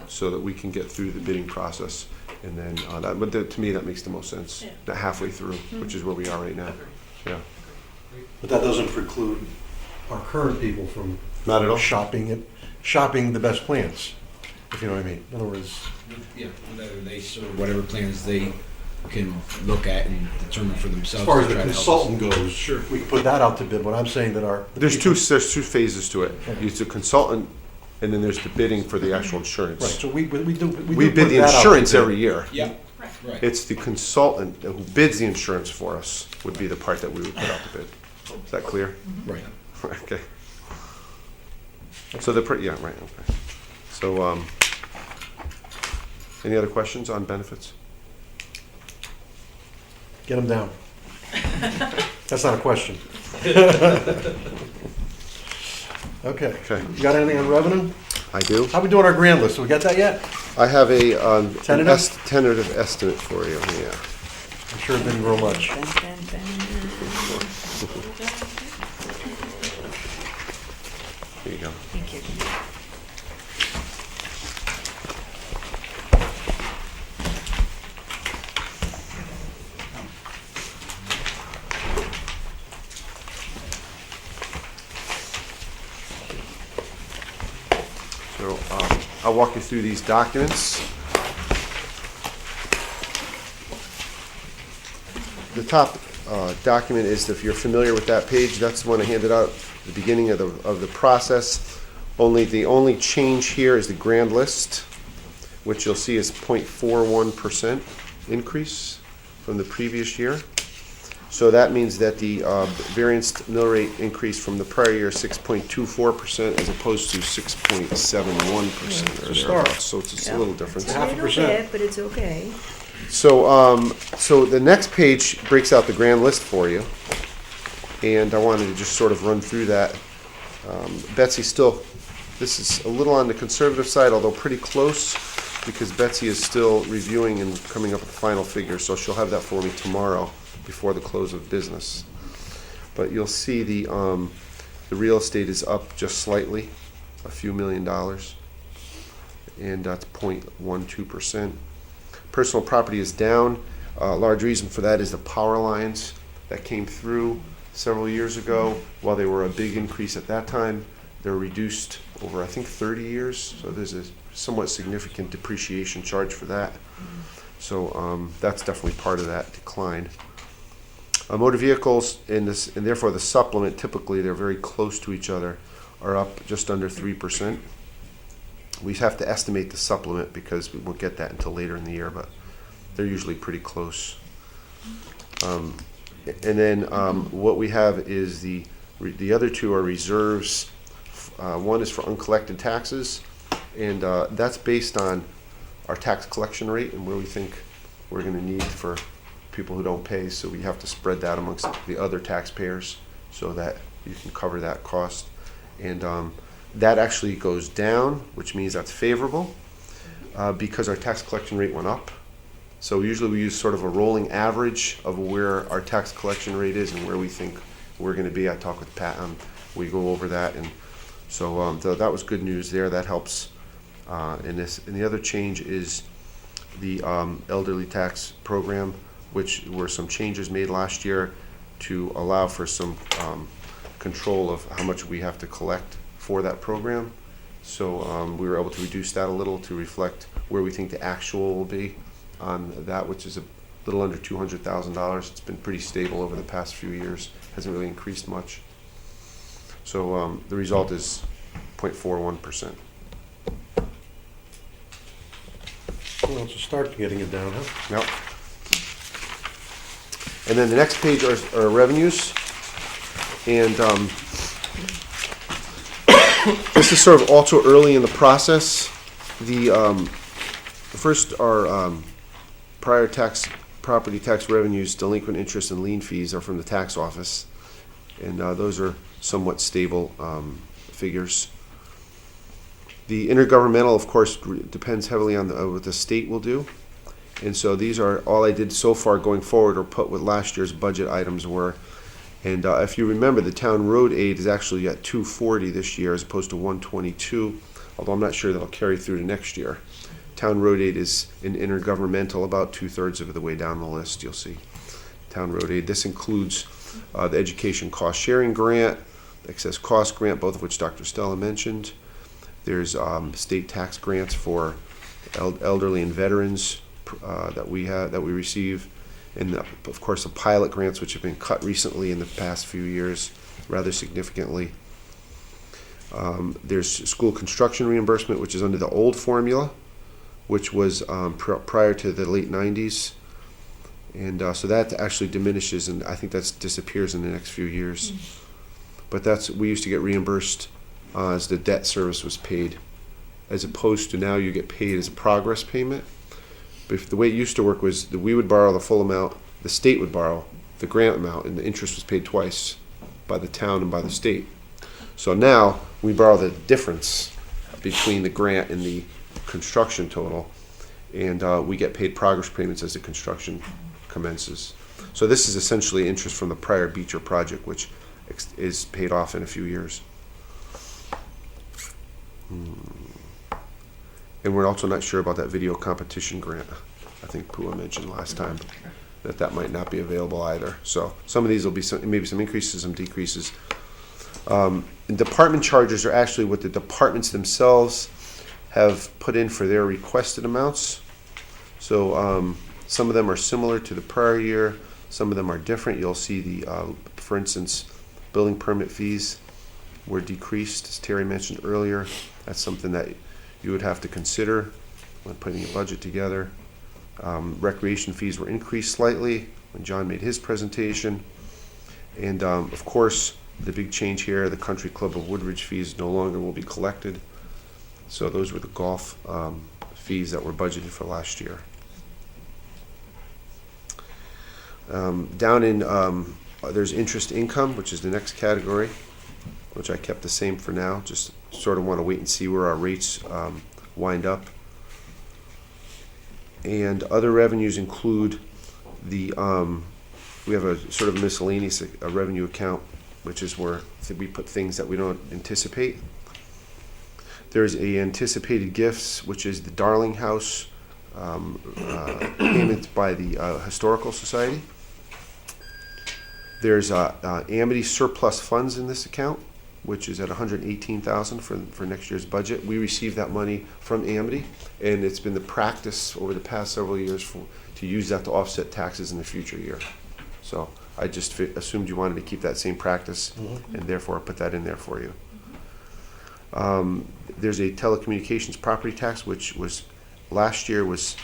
so that we can get through the bidding process. And then, to me, that makes the most sense, not halfway through, which is where we are right now, yeah. But that doesn't preclude our current people from Not at all. shopping the best plans, if you know what I mean. In other words, Yeah, whatever they serve, whatever plans they can look at and determine for themselves. as far as to the try to help us. consultant goes, Sure. we can put that out to bid. What I'm saying that There's two phases to it. It's a consultant, and then there's the bidding for the actual insurance. Right, so we do We bid put the that out to insurance bid. every year. Yeah, right. It's the consultant who bids the insurance for us would be the part that we would put out to bid. Is that clear? Right. Okay. So yeah, right, okay. So, any other questions on benefits? Get them down. That's not a question. Okay. Okay. You got anything on revenue? I do. How we doing our grand list? Have we got that yet? I have a Tentative? tentative estimate for you, yeah. I'm sure it didn't grow much. Here you go. Thank you. So I'll walk you through these documents. The top document is, if you're familiar with that page, that's the one I handed out at the beginning of the process. The only change here is the grand list, which you'll see is 0.41% increase from the previous year. So that means that the variance mill rate increased from the prior year 6.24% as opposed to 6.71% or thereabouts. So it's a little difference. Half a It's percent. okay, but it's okay. So the next page breaks out the grand list for you, and I wanted to just sort of run through that. Betsy this is a little on the conservative side, although pretty close, because Betsy is still reviewing and coming up with the final figure, so she'll have that for me tomorrow before the close of business. But you'll see the real estate is up just slightly, a few $1 million, and that's 0.12%. Personal property is down. A large reason for that is the power lines that came through several years ago. While they were a big increase at that time, they're reduced over, I think, 30 years. So there's a somewhat significant depreciation charge for that. So that's definitely part of that decline. Motor vehicles and therefore the supplement, typically they're very close to each other, are up just under 3%. We have to estimate the supplement because we won't get that until later in the year, but they're usually pretty close. And then what we have is the other two are reserves. One is for uncollected taxes, and that's based on our tax collection rate and where we think we're going to need for people who don't pay. So we have to spread that amongst the other taxpayers so that you can cover that cost. And that actually goes down, which means that's favorable because our tax collection rate went up. So usually we use sort of a rolling average of where our tax collection rate is and where we think we're going to be. I talk with Pat on we go over that, and so that was good news there. That helps. And the other change is the elderly tax program, which were some changes made last year to allow for some control of how much we have to collect for that program. So we were able to reduce that a little to reflect where we think the actual will be on that, which is a little under $200,000. It's been pretty stable over the past few years, hasn't really increased much. So the result is 0.41%. Well, it's a start to getting it down, huh? Yep. And then the next page are revenues. And this is sort of also early in the process. The first are prior tax, property tax revenues, delinquent interest, and lien fees are from the tax office. And those are somewhat stable figures. The intergovernmental, of course, depends heavily on what the state will do. And so these are all I did so far going forward, or put what last year's budget items were. And if you remember, the town road aid is actually at 240 this year as opposed to 122, although I'm not sure that'll carry through to next year. Town road aid is in intergovernmental about 2/3 of the way down the list, you'll see. Town road aid. This includes the education cost sharing grant, the excess cost grant, both of which Dr. Stella mentioned. There's state tax grants for elderly and veterans that we receive, and of course the pilot grants, which have been cut recently in the past few years, rather significantly. There's school construction reimbursement, which is under the old formula, which was prior to the late 90s, and so that actually diminishes, and I think that disappears in the next few years. But we used to get reimbursed as the debt service was paid, as opposed to now you get paid as a progress payment. But if the way it used to work was that we would borrow the full amount, the state would borrow the grant amount, and the interest was paid twice by the town and by the state. So now we borrow the difference between the grant and the construction total, and we get paid progress payments as the construction commences. So this is essentially interest from the prior Beecher project, which is paid off in a few years. And we're also not sure about that video competition grant. I think Pua mentioned last time that might not be available either. So some of these will be maybe some increases, some decreases. And department charges are actually what the departments themselves have put in for their requested amounts. So some of them are similar to the prior year. Some of them are different. You'll see for instance, building permit fees were decreased, as Terry mentioned earlier. That's something that you would have to consider when putting a budget together. Recreation fees were increased slightly when John made his presentation. And of course, the big change here, the Country Club of Woodbridge fees no longer will be collected. So those were the golf fees that were budgeted for last year. Down in, there's interest income, which is the next category, which I kept the same for now. Just sort of want to wait and see where our rates wind up. And other revenues include we have a sort of miscellaneous revenue account, which is where we put things that we don't anticipate. There's a anticipated gifts, which is the Darling House payment by the Historical Society. There's Amity surplus funds in this account, which is at $118,000 for next year's budget. We received that money from Amity, and it's been the practice over the past several years to use that to offset taxes in the future year. So I just assumed you wanted to keep that same practice, and therefore I put that in there for you. There's a telecommunications property tax, which was last year was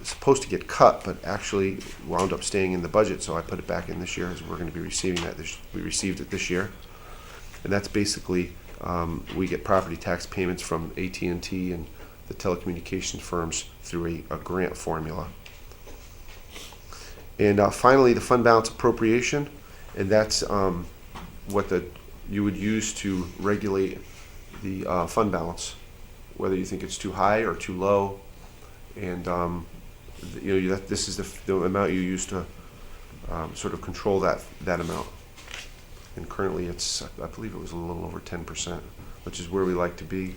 supposed to get cut, but actually wound up staying in the budget, so I put it back in this year, as we're going to be receiving that. We received it this year. And that's basically, we get property tax payments from AT&T and the telecommunications firms through a grant formula. And finally, the fund balance appropriation, and that's what you would use to regulate the fund balance, whether you think it's too high or too low, and this is the amount you use to sort of control that amount. and currently it's, I believe it was a little over 10%, which is where we like to be.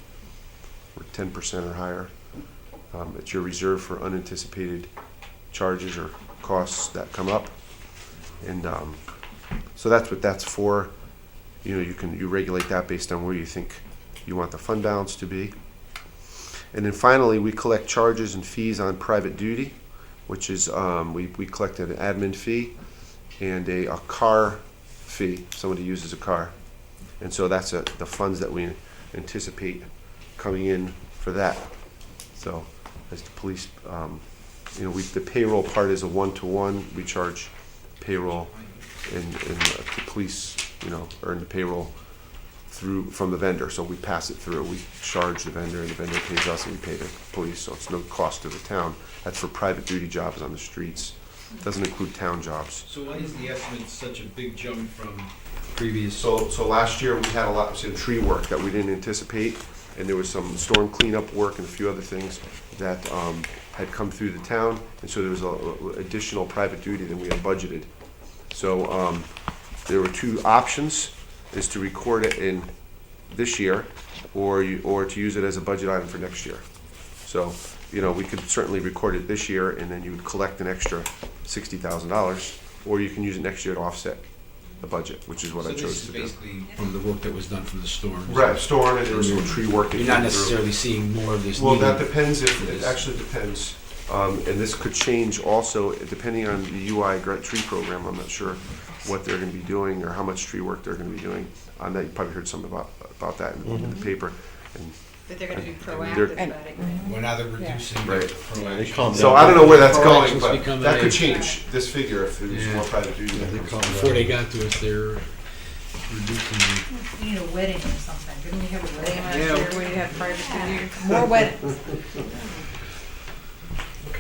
We're 10% or higher. It's your reserve for unanticipated charges or costs that come up, and so that's what that's for. You know, you regulate that based on where you think you want the fund balance to be. And then finally, we collect charges and fees on private duty, which is we collect an admin fee and a car fee if somebody uses a car, and so that's the funds that we anticipate coming in for that. So as the police, you know, the payroll part is a 1-to-1. We charge payroll, and the police, you know, earn the payroll from the vendor. So we pass it through. We charge the vendor, and the vendor pays us, and we pay the police. So it's no cost to the town. That's for private duty jobs on the streets. It doesn't include town jobs. So why is the estimate such a big jump from previous? So last year we had a lot of tree work that we didn't anticipate, and there was some storm cleanup work and a few other things that had come through the town, and so there was additional private duty than we had budgeted. So there were two options: is to record it in this year, or to use it as a budget item for next year. So, you know, we could certainly record it this year, and then you would collect an extra $60,000, or you can use it next year to offset the budget, which is what I chose to do. So this is basically from the work that was done from the storm. Right, storm, and there was some tree work. You're not necessarily seeing more of this. Well, that depends. It actually depends, and this could change also depending on the UI tree program. I'm not sure what they're going to be doing or how much tree work they're going to be doing. On that, you probably heard something about that in the paper. And But they're going to be they're- proactive about it. Well, now they're reducing. Right. proaction. So I don't know where that's going, Proaction's but become that a- could change this figure if there's more private duty. Before they got to us, they're reducing. We need a wedding or something. Didn't we have a wedding last Yeah, year? when you have private duty. More weddings.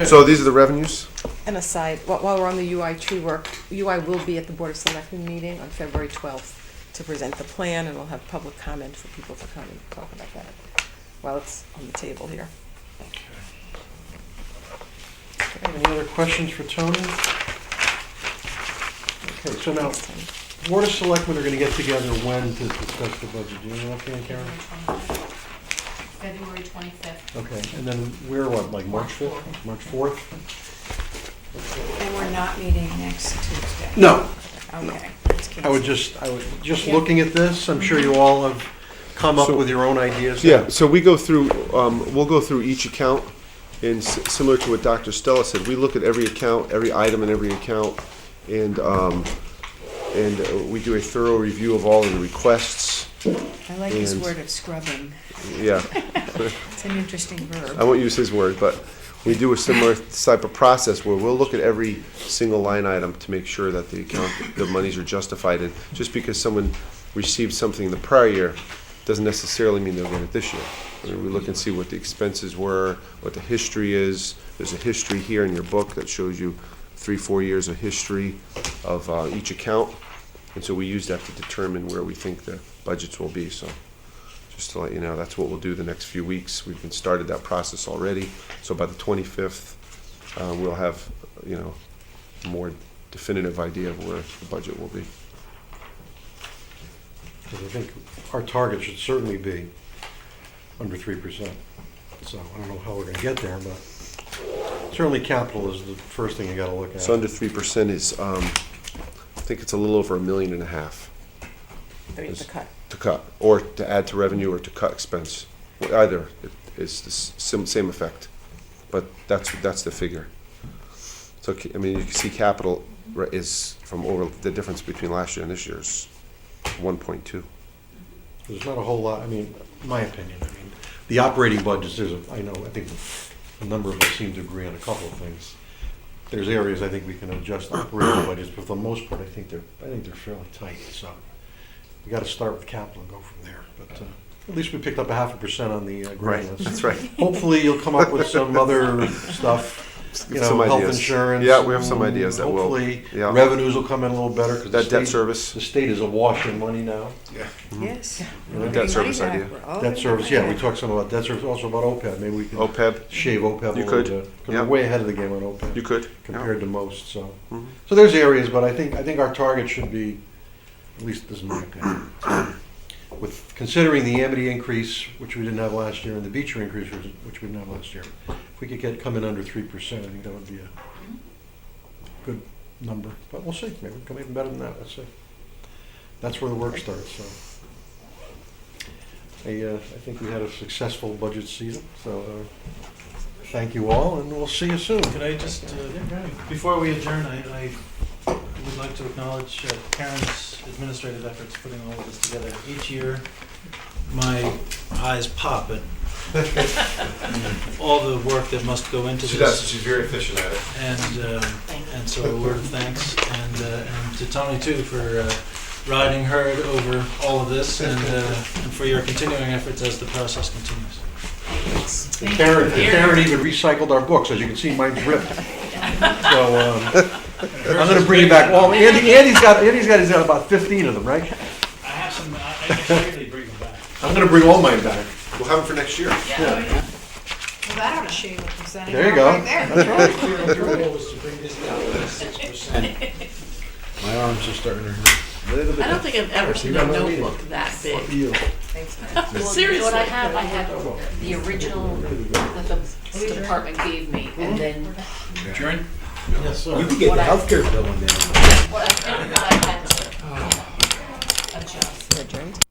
So these are the revenues. And aside, while we're on the UI tree work, UI will be at the Board of Selectmen meeting on February 12th to present the plan, and we'll have public comment for people to come and talk about that while it's on the table here. Any other questions for Tony? Okay, so now, Board of Selectmen are going to get together when to discuss the budget? Do you know offhand, Karen? February 25th. Okay, and then we're what, like March 5th, March 4th? And we're not meeting next Tuesday. No. Okay. I would just looking at this, I'm sure you all have come up with your own ideas. Yeah. So we go through. We'll go through each account, and similar to what Dr. Stella said, we look at every account, every item in every account, and we do a thorough review of all of the requests. I like this word of scrubbing. Yeah. It's an interesting verb. I won't use his word, but we do a similar type of process where we'll look at every single line item to make sure that the monies are justified. And just because someone received something the prior year doesn't necessarily mean they'll get it this year. I mean, we look and see what the expenses were, what the history is. There's a history here in your book that shows you 3-4 years of history of each account. And so we use that to determine where we think the budgets will be. So just to let you know, that's what we'll do the next few weeks. We've been started that process already. So by the 25th, we'll have, you know, a more definitive idea of where the budget will be. Because I think our target should certainly be under 3%. So I don't know how we're going to get there, but certainly capital is the first thing you got to look at. So under 3% is, I think it's a little over $1.5 million. To cut. To cut, or to add to revenue, or to cut expense. Either is the same effect, but that's the figure. So I mean, you can see capital is from over the difference between last year and this year is 1.2. There's not a whole lot, I mean, in my opinion, the operating budgets, I think a number of us seem to agree on a couple of things. There's areas I think we can adjust operating budgets, but for the most part, I think they're fairly tight, so we got to start with capital and go from there. But at least we picked up 0.5% on the grant list. That's right. Hopefully you'll come up with some other stuff, you know, Some health ideas. insurance. Yeah, we have some ideas that will. Hopefully Yeah. revenues will come in a little better because That debt service. the state is awash in money now. Yeah. Yes. Debt service idea. Debt service, yeah, we talked some about debt service, also about OPEB. Maybe we can OPEB. shave OPEB a You little could. bit. 'Cause Yeah. we're way ahead of the game on OPEB. You could. Compared to most, so. Mhm. So there's areas, but I think our target should be At least this is my opinion. With considering the Amity increase, which we didn't have last year, and the Beecher increase, which we didn't have last year, if we could come in under 3%, I think that would be a good number. But we'll see. Maybe we'll come even better than that. Let's see. That's where the work starts. So I think we had a successful budget season. So thank you all, and we'll see you soon. Could I just, before we adjourn, I would like to acknowledge Karen's administrative efforts putting all of this together. Each year, my eyes pop at all the work that must go into this. She does. She's very efficient at it. And so a word of thanks, and to Tony too for riding herd over all of this, and for your continuing efforts as the process continues. Karen even recycled our books. As you can see, mine's ripped. So I'm going to bring it back. Well, Andy's got about 15 of them, right? I have some, I can really bring them back. I'm going to bring all mine back. We'll have them for next year. Well, that ought to shave a percentage. There you go. Right there. That's right. Your goal was to bring this down to 6%. My arms are starting to hurt. I don't think I've ever seen a notebook that big. Seriously. What I have the original that the department gave me, and then Adjourn? Yes, sir. You could get the healthcare bill in there. what I had to adjust. Adjourned.